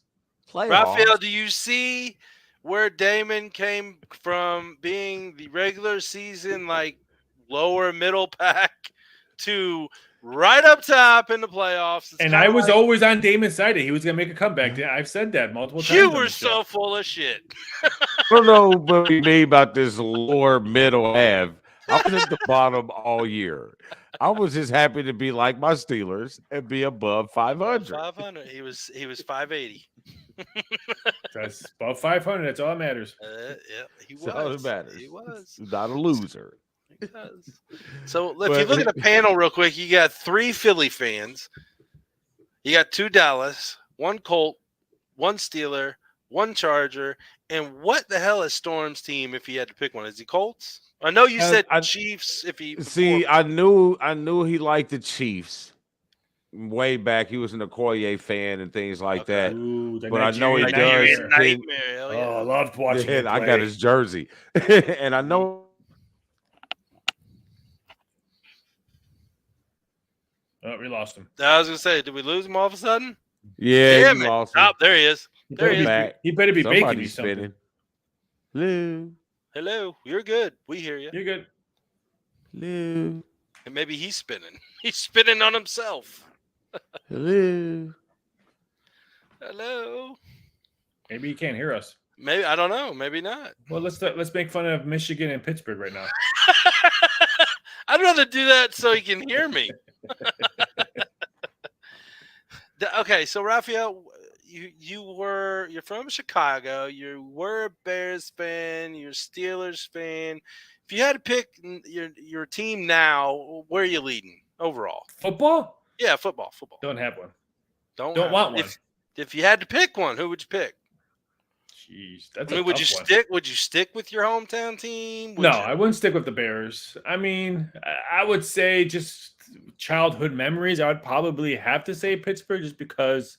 Raphael, do you see where Damon came from being the regular season, like lower middle pack, to right up top in the playoffs? It's and I was always on Damon's side. He was going to make a comeback. I've said that multiple times. You were so full of shit. I don't know what we mean about this lower middle half. I was at the bottom all year. I was just happy to be like my Steelers and be above 500. 500. He was 580. That's above 500. That's all that matters. Yeah, he was. That's all that matters. He was. Not a loser. He was. So if you look at the panel real quick, you got 3 Philly fans. You got 2 Dallas, 1 Colt, 1 Steeler, 1 Charger, and what the hell is Storm's team if he had to pick one? Is he Colts? I know you said Chiefs. I knew he liked the Chiefs way back. He was an Okoye fan and things like that. Ooh, but I know he does. Nightmare. I loved watching him play. I got his jersey, and I know. Oh, we lost him. I was gonna say, did we lose him all of a sudden? Yeah, Damn he it. lost him. Oh, there he is. There he is. Back. He better be baking you Somebody's something. spinning. Hello. Hello, you're good. We hear you. You're good. Hello. And maybe he's spinning. He's spinning on himself. Hello. Hello. Maybe he can't hear us. Maybe, I don't know. Maybe not. Well, let's make fun of Michigan and Pittsburgh right now. I'd rather do that so he can hear me. Okay, so Raphael, you're from Chicago. You were a Bears fan. You're a Steelers fan. If you had to pick your team now, where are you leading overall? Football? Yeah, football. Don't have one. Don't want one. If you had to pick one, who would you pick? Jeez, that's would you stick with your hometown team? I wouldn't stick with the Bears. I mean, I would say just childhood memories. I would probably have to say Pittsburgh, just because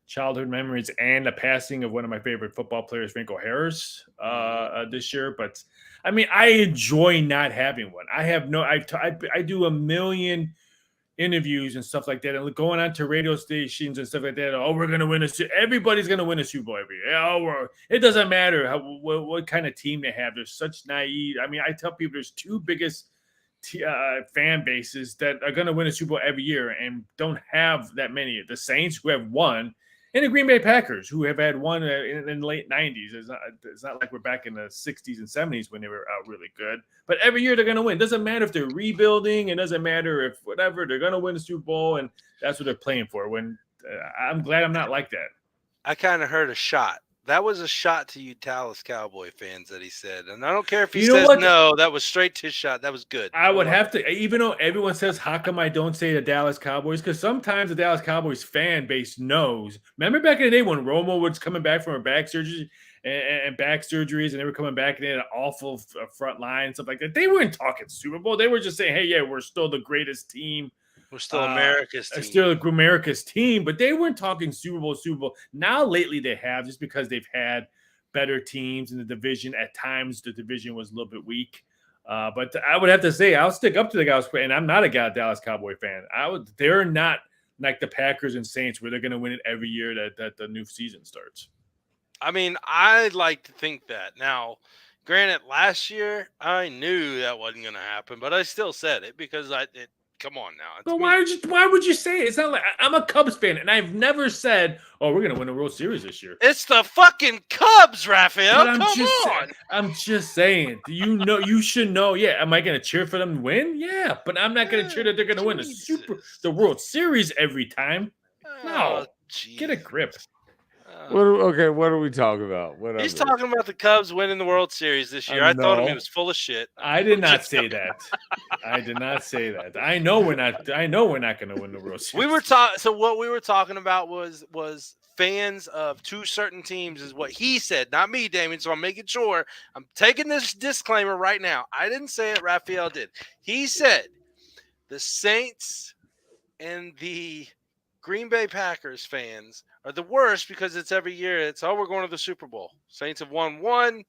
childhood memories and the passing of one of my favorite football players, Franco Harris, this year. But I mean, I enjoy not having one. I have I do a million interviews and stuff like that, and going on to radio stations and stuff like that. Oh, we're gonna win everybody's gonna win a Super Bowl every year. Oh, it doesn't matter what kind of team they have. There's such naive. I mean, I tell people there's two biggest fan bases that are gonna win a Super Bowl every year and don't have that many. The Saints, who have won, and the Green Bay Packers, who have had one in the late 90s. It's not like we're back in the 60s and 70s when they were out really good. But every year they're going to win. It doesn't matter if they're rebuilding. It doesn't matter if whatever. They're going to win the Super Bowl, and that's what they're playing for. When I'm glad I'm not like that. I kind of heard a shot. That was a shot to you Dallas Cowboy fans that he said. And I don't care if he says no, that was straight to his shot. That was good. I would have to, even though everyone says, how come I don't say the Dallas Cowboys? Because sometimes the Dallas Cowboys fan base knows. Remember back in the day when Romo was coming back from a back surgery and back surgeries, and they were coming back and they had an awful front line and stuff like that. They weren't talking Super Bowl. They were just saying, hey, yeah, we're still the greatest team. We're still America's team. Still America's team, but they weren't talking Super Bowl. Now, lately, they have, just because they've had better teams in the division. At times, the division was a little bit weak. But I would have to say, I'll stick up to the guys, and I'm not a Dallas Cowboy fan. They're not like the Packers and Saints, where they're going to win it every year that the new season starts. I mean, I'd like to think that. Now, granted, last year, I knew that wasn't going to happen, but I still said it because come on now. But why would you say it? It's not like I'm a Cubs fan, and I've never said, "Oh, we're gonna win the World Series this year." It's the fucking Cubs, Raphael. Come on. I'm just saying. You should know. Yeah, am I gonna cheer for them to win? Yeah, but I'm not gonna cheer that they're gonna win the World Series every time. No, get a grip. What are we talking about? He's talking about the Cubs winning the World Series this year. I thought he was full of shit. I did not say that. I did not say that. I know we're not going to win the World Series. So what we were talking about was fans of two certain teams is what he said, not me, Damien. So I'm making sure I'm taking this disclaimer right now. I didn't say it. Raphael did. He said the Saints and the Green Bay Packers fans are the worst because it's every year. It's, we're going to the Super Bowl. Saints have won one.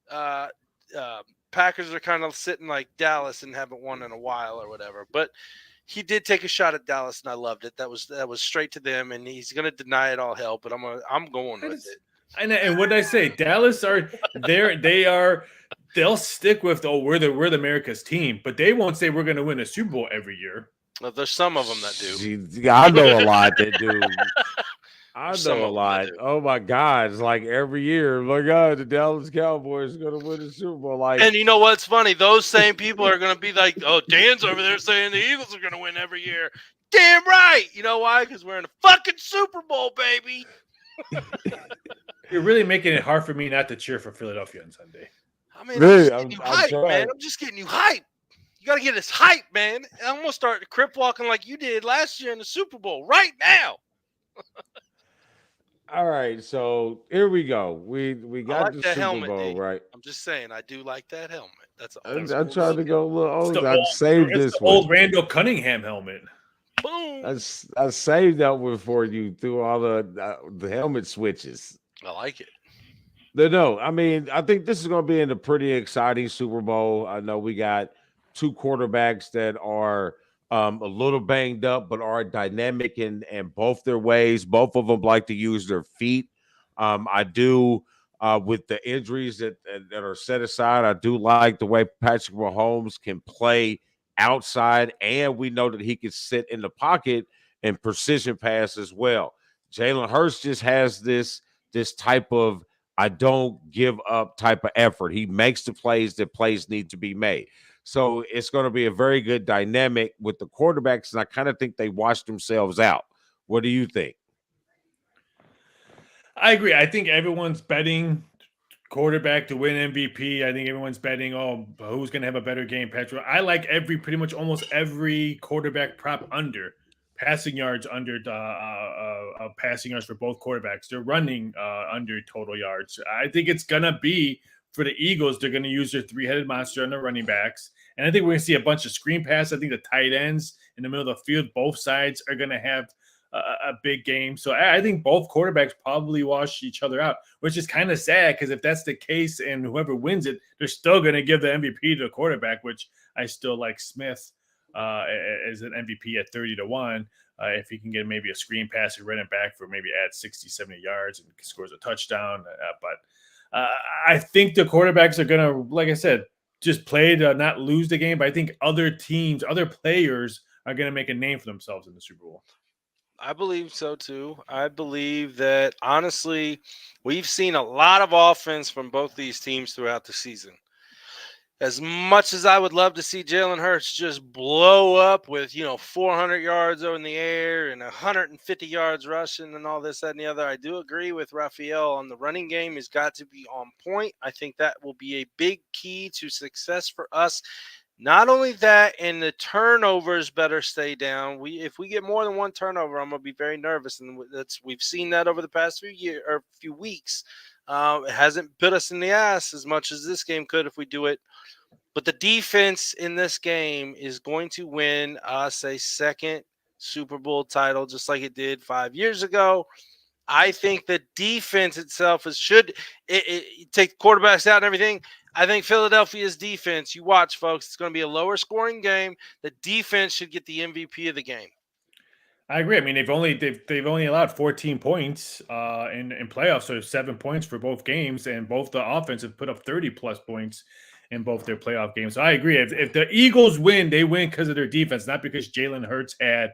Packers are kind of sitting like Dallas and haven't won in a while or whatever. But he did take a shot at Dallas, and I loved it. That was straight to them, and he's going to deny it all hell, but I'm going with it. And what did I say? Dallas they'll stick with, we're the America's team, but they won't say we're going to win a Super Bowl every year. Well, there's some of them that do. I know a lot that do. I know a lot. Oh my God! It's like every year. My God, the Dallas Cowboys are going to win the Super Bowl. And you know what's funny? Those same people are going to be like, "Oh, Dan's over there saying the Eagles are going to win every year." Damn right. You know why? Because we're in a fucking Super Bowl, baby. You're really making it hard for me not to cheer for Philadelphia on Sunday. I mean, I'm just getting you hype, man. I'm just getting you hype. You got to get us hype, man. I'm going to start crip walking like you did last year in the Super Bowl right now. All right, so here we go. We got the Super helmet, Bowl, right? I'm just saying, I do like that helmet. That's all. I tried to go a little old. I saved this one. Old Randall Cunningham helmet. Boom. I saved that one for you through all the helmet switches. I like it. No, I mean, I think this is going to be in a pretty exciting Super Bowl. I know we got two quarterbacks that are a little banged up, but are dynamic in both their ways. Both of them like to use their feet. I do, with the injuries that are set aside, I do like the way Patrick Mahomes can play outside, and we know that he can sit in the pocket and precision pass as well. Jalen Hurts just has this type of I don't give up type of effort. He makes the plays that plays need to be made. So it's going to be a very good dynamic with the quarterbacks, and I kind of think they washed themselves out. What do you think? I agree. I think everyone's betting quarterback to win MVP. I think everyone's betting, who's going to have a better game, Patrick. I like pretty much almost every quarterback prop under. Passing yards under passing yards for both quarterbacks. They're running under total yards. I think it's going to be for the Eagles. They're going to use their three-headed monster on their running backs. And I think we're going to see a bunch of screen passes. I think the tight ends in the middle of the field, both sides are going to have a big game. So I think both quarterbacks probably wash each other out, which is kind of sad because if that's the case and whoever wins it, they're still going to give the MVP to the quarterback, which I still like Smith. as an MVP at 30-1. If he can get maybe a screen pass and run it back for maybe add 60, 70 yards and scores a touchdown. But I think the quarterbacks are going to, like I said, just play to not lose the game. But I think other teams, other players are going to make a name for themselves in the Super Bowl. I believe so too. I believe that honestly, we've seen a lot of offense from both these teams throughout the season. As much as I would love to see Jalen Hurts just blow up with, 400 yards over in the air and 150 yards rushing and all this, that, and the other, I do agree with Raphael on the running game has got to be on point. I think that will be a big key to success for us. Not only that, and the turnovers better stay down. If we get more than one turnover, I'm going to be very nervous, and we've seen that over the past few weeks. It hasn't bit us in the ass as much as this game could if we do it. But the defense in this game is going to win us a second Super Bowl title, just like it did 5 years ago. I think the defense itself should take quarterbacks out and everything. I think Philadelphia's defense, you watch, folks, it's going to be a lower scoring game. The defense should get the MVP of the game. I agree. I mean, they've only allowed 14 points in playoffs, so 7 points for both games, and both the offense have put up 30-plus points in both their playoff games. So I agree. If the Eagles win, they win because of their defense, not because Jalen Hurts had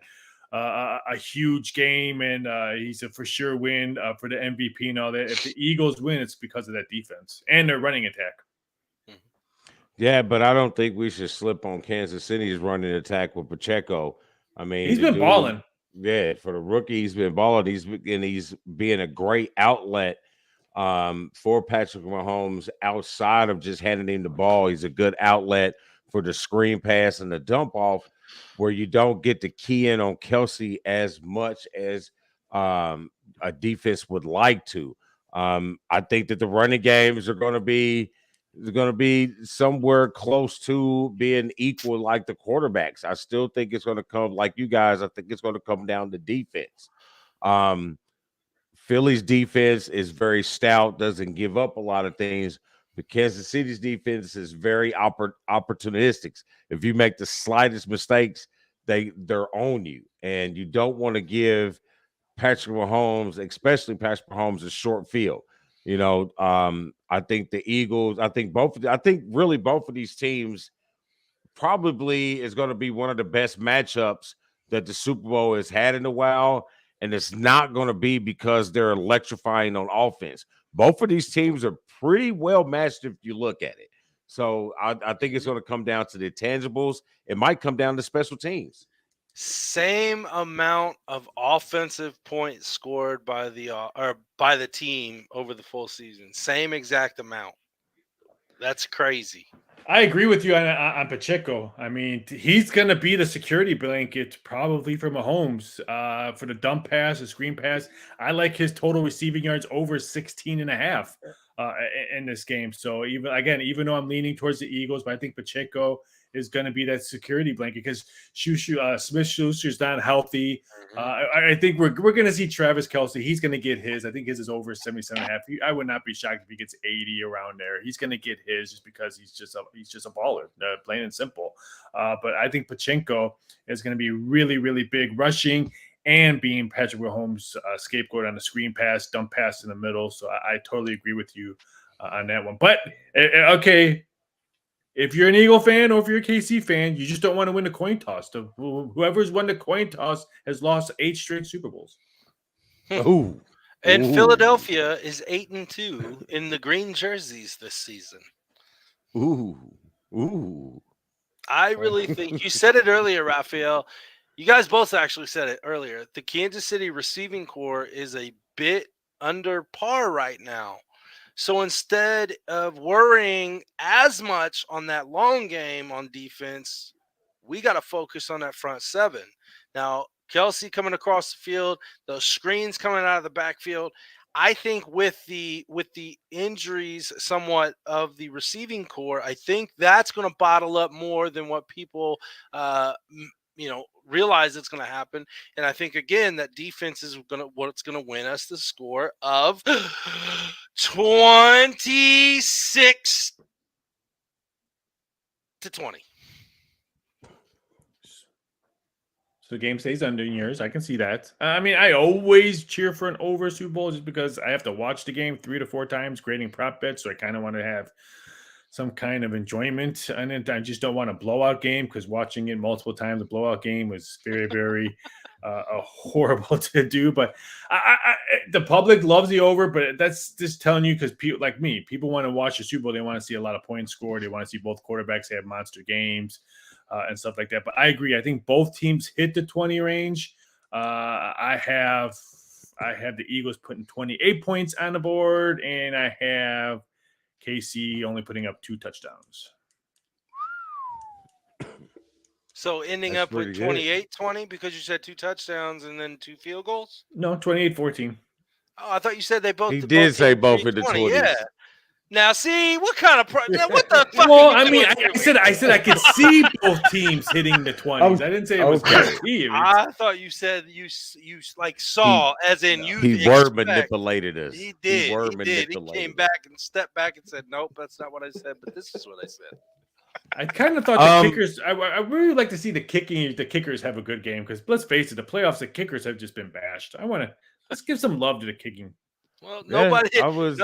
a huge game and he's a for sure win for the MVP and all that. If the Eagles win, it's because of that defense and their running attack. Yeah, but I don't think we should slip on Kansas City's running attack with Pacheco. I mean, he's been balling. Yeah, for the rookie, he's been balling. He's being a great outlet for Patrick Mahomes outside of just handing him the ball. He's a good outlet for the screen pass and the dump off, where you don't get to key in on Kelsey as much as a defense would like to. I think that the running games are going to be somewhere close to being equal like the quarterbacks. I still think it's going to come like you guys. I think it's going to come down to defense. Philly's defense is very stout, doesn't give up a lot of things, but Kansas City's defense is very opportunistic. If you make the slightest mistakes, they're on you, and you don't want to give Patrick Mahomes, especially Patrick Mahomes, a short field. I think the Eagles, I think really both of these teams probably is going to be one of the best matchups that the Super Bowl has had in a while. And it's not going to be because they're electrifying on offense. Both of these teams are pretty well matched if you look at it. So I think it's going to come down to the tangibles. It might come down to special teams. Same amount of offensive points scored by the team over the full season. Same exact amount. That's crazy. I agree with you on Pacheco. I mean, he's going to be the security blanket probably for Mahomes for the dump pass, the screen pass. I like his total receiving yards over 16.5 in this game. So even though I'm leaning towards the Eagles, but I think Pacheco is going to be that security blanket because Smith-Schuster's not healthy. I think we're going to see Travis Kelce. He's going to get his. I think his is over 77.5. I would not be shocked if he gets 80 around there. He's going to get his just because he's just a baller, plain and simple. But I think Pacheco is going to be really, really big rushing and being Patrick Mahomes' scapegoat on the screen pass, dump pass in the middle. So I totally agree with you on that one. But okay. If you're an Eagle fan or if you're a KC fan, you just don't want to win the coin toss. Whoever's won the coin toss has lost 8 straight Super Bowls. Ooh. And Ooh. Philadelphia is 8-2 in the green jerseys this season. Ooh. I really think you said it earlier, Raphael. You guys both actually said it earlier. The Kansas City receiving core is a bit under par right now. So instead of worrying as much on that long game on defense, we got to focus on that front seven. Now, Kelsey coming across the field, those screens coming out of the backfield. I think with the injuries somewhat of the receiving core, I think that's going to bottle up more than what people realize it's going to happen. And I think again that defense is what's going to win us the score of 26-20. So the game stays under in yours. I can see that. I mean, I always cheer for an over Super Bowl just because I have to watch the game 3 to 4 times, grading prop bets. So I kind of want to have some kind of enjoyment. And I just don't want a blowout game because watching it multiple times, a blowout game was very, very horrible to do. But the public loves the over, but that's just telling you because people like me, people want to watch the Super Bowl. They want to see a lot of points scored. They want to see both quarterbacks have monster games. And stuff like that. But I agree. I think both teams hit the 20 range. I have the Eagles putting 28 points on the board, and I have KC only putting up 2 touchdowns. So ending That's up with pretty good. 28-20 because you said 2 touchdowns and then 2 field goals? No, 28-14. Oh, I thought you said they both. He did say teams both beat in the 20. 20s. Yeah. Now, see what kind of what the fuck? Well, are you I mean, doing I here? said I could see both teams hitting the 20s. I didn't say it was Okay. guaranteed. I thought you said you like saw, as in you. He word expect. manipulated us. He did. word He did. He manipulated came us. back and stepped back and said, "Nope, that's not what I said." But this is what I said. I kind of thought the kickers. I really like to see the kickers have a good game because let's face it, the playoffs, the kickers have just been bashed. Let's give some love to the kicking. Well, Yeah, nobody. I was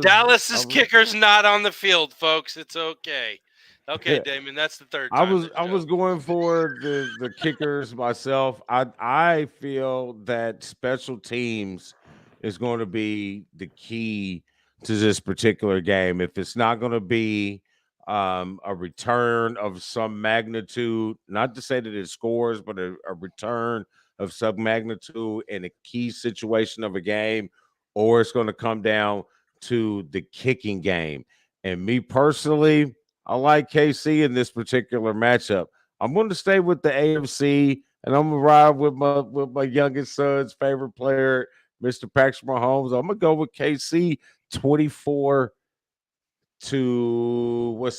Dallas's kicker's not on the field, folks. It's okay. Okay, Damon, that's the third time. I was going for the kickers myself. I feel that special teams is going to be the key to this particular game. If it's not going to be a return of some magnitude, not to say that it scores, but a return of some magnitude in a key situation of a game, or it's going to come down to the kicking game. And me personally, I like KC in this particular matchup. I'm going to stay with the AFC, and I'm going to ride with my youngest son's favorite player, Mr. Patrick Mahomes. I'm going to go with KC 24 to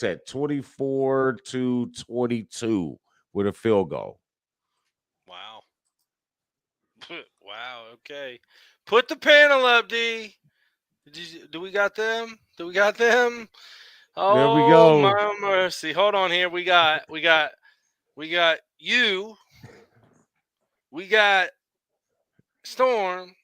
22 with a field goal. Wow. Wow. Okay. Put the panel up, D. Do we got them? Do we got them? Oh, there we go. My mercy. Hold on here. We got you. We got Storm.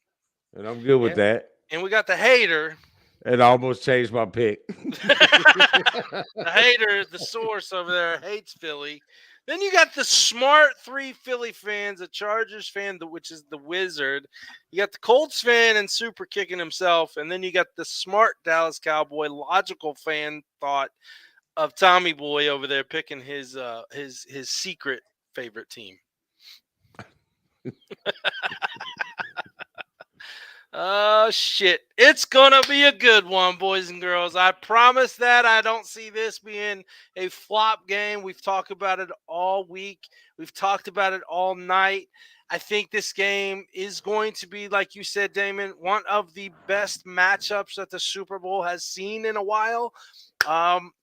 And I'm good with that. And we got the hater. And I almost changed my pick. The hater, the source over there, hates Philly. Then you got the smart 3 Philly fans, a Chargers fan, which is the Wizard. You got the Colts fan and super kicking himself. And then you got the smart Dallas Cowboy, logical fan thought of Tommy Boy over there picking his secret favorite team. Oh, shit. It's going to be a good one, boys and girls. I promise that. I don't see this being a flop game. We've talked about it all week. We've talked about it all night. I think this game is going to be, like you said, Damon, one of the best matchups that the Super Bowl has seen in a while.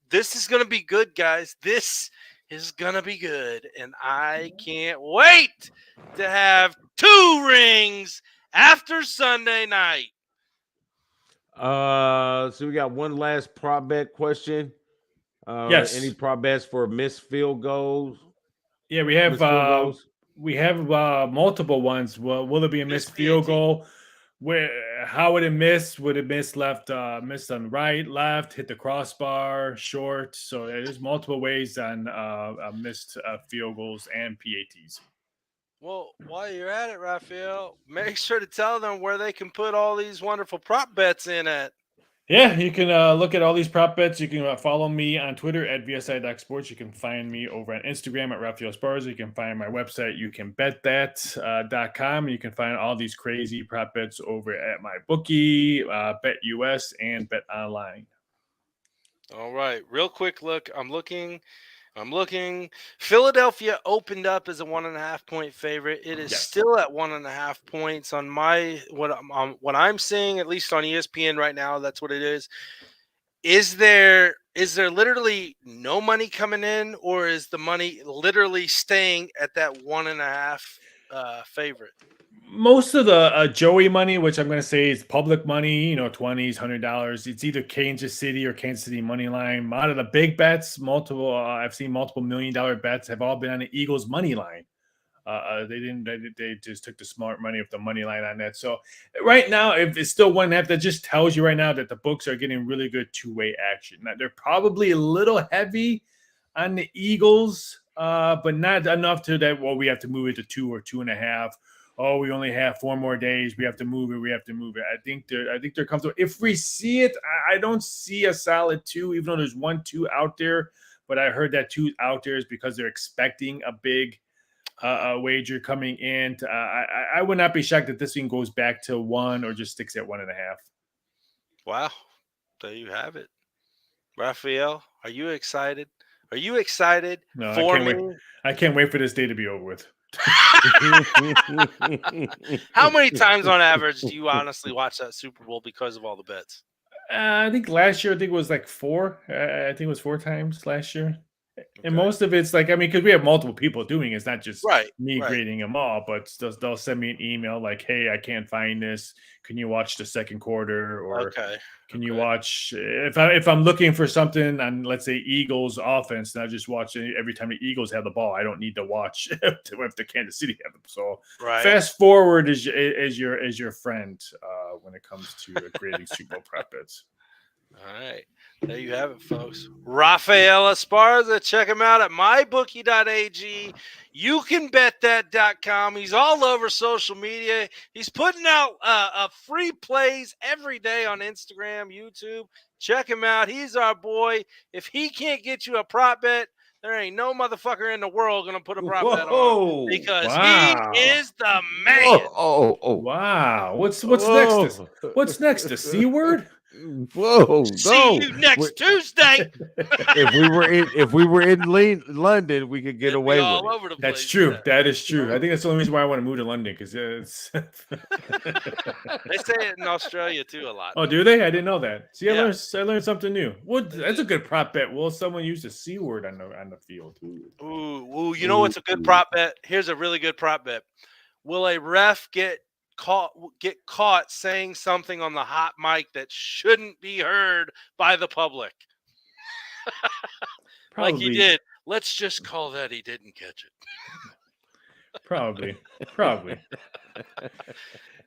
This is going to be good, guys. This is going to be good. And I can't wait to have 2 rings after Sunday night. So we got one last prop bet question. Yes. Any prop bets for missed field goals? Yeah, we have multiple ones. Well, will it be a missed field goal? How would it miss? Would it miss left, missed on right, left, hit the crossbar, short? So there's multiple ways on missed field goals and PATs. Well, while you're at it, Raphael, make sure to tell them where they can put all these wonderful prop bets in at. Yeah, you can look at all these prop bets. You can follow me on Twitter at VSI.sports. You can find me over on Instagram at Raphael Sparza. You can find my website, youcanbetthat.com. You can find all these crazy prop bets over at mybookie, BetUS, and BetOnline. All right, real quick look. I'm looking. Philadelphia opened up as a 1.5 point favorite. It is still at 1.5 points on what I'm seeing, at least on ESPN right now. That's what it is. Is there literally no money coming in, or is the money literally staying at that 1.5 favorite? Most of the Joey money, which I'm going to say is public money, $20s, $100. It's either Kansas City or Kansas City money line. Out of the big bets, I've seen multiple $1 million bets have all been on the Eagles money line. They just took the smart money of the money line on that. So right now, if it's still 1.5, that just tells you right now that the books are getting really good two-way action. Now, they're probably a little heavy on the Eagles, but not enough to that. Well, we have to move it to 2 or 2.5. Oh, we only have 4 more days. We have to move it. I think they're comfortable. If we see it, I don't see a solid 2, even though there's 1-2 out there. But I heard that 2 out there is because they're expecting a big wager coming in. I would not be shocked if this thing goes back to 1 or just sticks at 1.5. Wow. There you have it. Raphael, are you excited? Are you excited No, for I can't me? wait. I can't wait for this day to be over with. How many times on average do you honestly watch that Super Bowl because of all the bets? I think last year, it was like 4. I think it was 4 times last year. And Okay. most of it's like, I mean, because we have multiple people doing it. It's not just Right, me right. grading them all, but they'll send me an email like, hey, I can't find this. Can you watch the second quarter? Or Okay. can you watch if I'm looking for something on, let's say, Eagles offense, and I just watch it every time the Eagles have the ball. I don't need to watch if the Kansas City have them. So Right. fast forward is your friend when it comes to grading Super Bowl prop bets. All right. There you have it, folks. Rafael Esparza. Check him out at mybookie.ag. You can bet that.com. He's all over social media. He's putting out free plays every day on Instagram, YouTube. Check him out. He's our boy. If he can't get you a prop bet, there ain't no motherfucker in the world going to put a prop bet on because Wow. he is the man. Wow. What's next? What's next? The C word? Whoa! See you next Tuesday. If we were in London, we could get It'd be away all with it. over the That's place, true. yeah. That is true. I think that's the only reason why I want to move to London, because it's. They say it in Australia too a lot. Oh, do they? I didn't know that. See, Yeah. I learned something new. That's a good prop bet. Will someone use the C word on the field? Ooh, you know what's a good prop bet? Here's a really good prop bet. Will a ref get caught saying something on the hot mic that shouldn't be heard by the public? Like he did. Let's just call that he didn't catch it. Probably.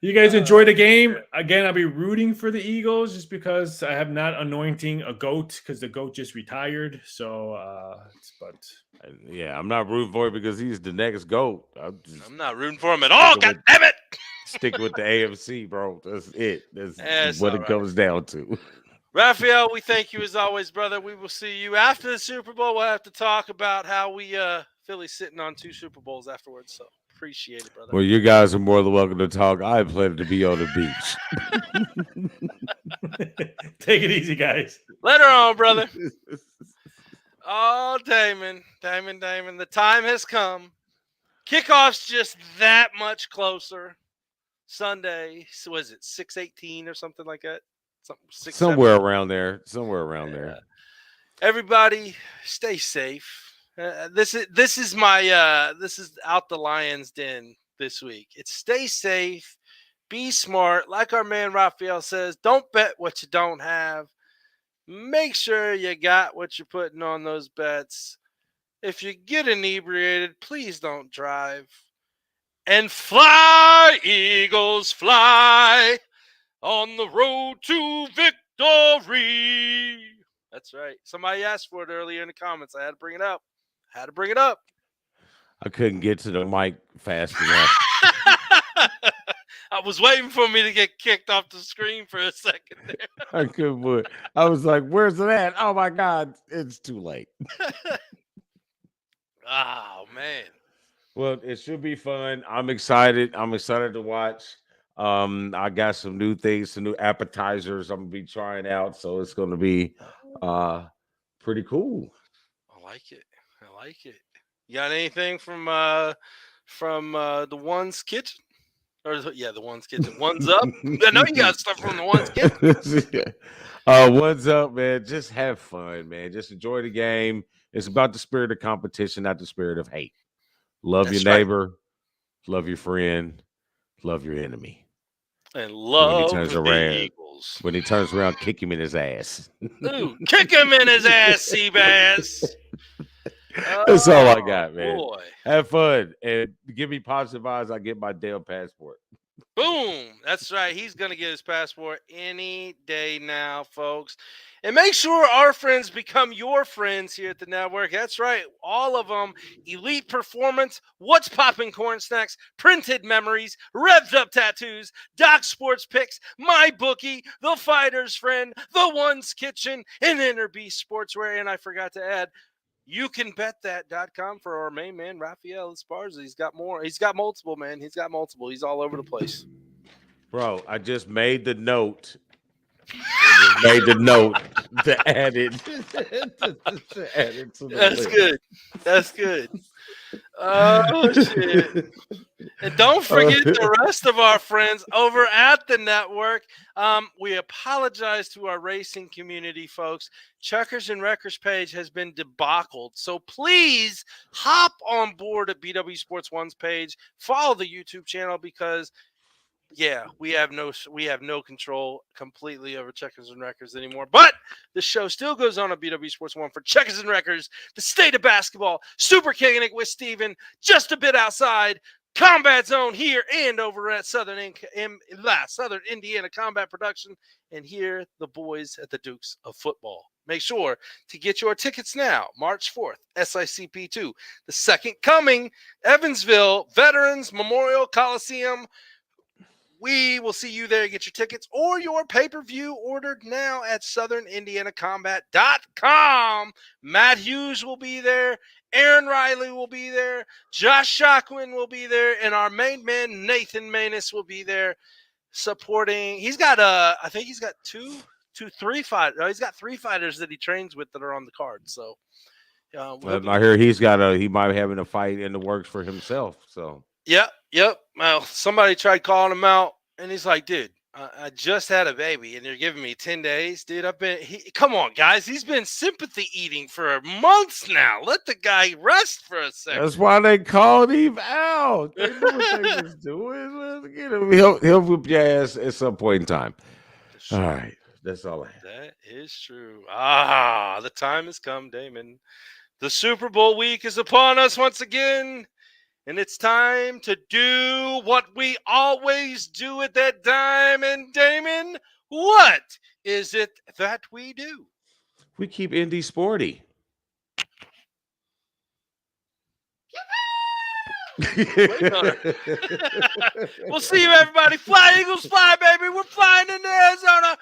You guys enjoy the game? Again, I'll be rooting for the Eagles just because I have not anointing a GOAT because the GOAT just retired. So, Yeah, I'm not rooting for it because he's the next GOAT. I'm not rooting for him at all. God damn it! Stick with the AFC, bro. That's it. That's It's what all it right. comes down to. Raphael, we thank you as always, brother. We will see you after the Super Bowl. We'll have to talk about how we Philly's sitting on 2 Super Bowls afterwards. So appreciate it, brother. Well, you guys are more than welcome to talk. I plan to be on the beach. Take it easy, guys. Later on, brother. Oh, Damon. The time has come. Kickoff's just that much closer. Sunday, so was it 6:18 or something like that? Somewhere around there. Everybody, stay safe. This is my this is out the Lions' Den this week. It's stay safe, be smart. Like our man Raphael says, don't bet what you don't have. Make sure you got what you're putting on those bets. If you get inebriated, please don't drive. And fly, Eagles, fly on the road to victory. That's right. Somebody asked for it earlier in the comments. I had to bring it up. I couldn't get to the mic fast enough. I was waiting for me to get kicked off the screen for a second there. I couldn't put. I was like, "Where's it at?" Oh my God, it's too late. Oh man. Well, it should be fun. I'm excited. I'm excited to watch. I got some new things, some new appetizers I'm gonna be trying out, so it's gonna be pretty cool. I like it. You got anything from the One's Kitchen? Or the One's Kitchen. One's Up. I know you got stuff from the One's Kitchen. What's up, man? Just have fun, man. Just enjoy the game. It's about the spirit of competition, not the spirit of hate. Love That's your right. neighbor, love your friend, love your enemy. And love turns the around. Eagles. When he turns around, kick him in his ass. Ooh, kick him in his ass, Seabass. That's all I Oh, got, man. boy. Have fun and give me positive vibes. I get my damn passport. Boom. That's right. He's going to get his passport any day now, folks. And make sure our friends become your friends here at the network. That's right. All of them. Elite Performance, What's Poppin' Corn Snacks, Printed Memories, Revved Up Tattoos, Doc Sports Picks, My Bookie, The Fighter's Friend, The One's Kitchen, and Inner Beast Sportswear. And I forgot to add, youcanbetthat.com for our main man, Rafael Esparza. He's got more. He's got multiple, man. He's got multiple. He's all over the place. Bro, I just made the note. I just made the note to add it. to add it to the That's list. good. That's good. Oh, shit. And don't forget the rest of our friends over at the network. We apologize to our racing community, folks. Checkers and Wreckers page has been debacled. So please hop on board at BW Sports One's page. Follow the YouTube channel because we have no control completely over Checkers and Wreckers anymore. But the show still goes on BW Sports One for Checkers and Wreckers, the state of basketball, Super Kicking It with Steven, just a bit outside, Combat Zone here and over at Southern Indiana Combat Production, and here the boys at the Dukes of Football. Make sure to get your tickets now. March 4th, SICP2, the second coming, Evansville Veterans Memorial Coliseum. We will see you there. Get your tickets or your pay-per-view ordered now at southernindianacombat.com. Matt Hughes will be there. Aaron Riley will be there. Josh Shockwin will be there. And our main man, Nathan Manus, will be there supporting. He's got, I think he's got three fighters. No, he's got 3 fighters that he trains with that are on the card. So, I hear he might be having a fight in the works for himself. So. Yep. Well, somebody tried calling him out, and he's like, dude, I just had a baby, and you're giving me 10 days? Dude, come on, guys. He's been sympathy eating for months now. Let the guy rest for a second. That's why they called him out. They knew what they was doing. Let's get him. He'll whip your ass at some point in time. All right. That's all I have. That is true. The time has come, Damon. The Super Bowl week is upon us once again. And it's time to do what we always do at that time. And Damon, what is it that we do? We keep Indy sporty. We'll see you, everybody. Fly, Eagles, fly, baby. We're flying into Arizona.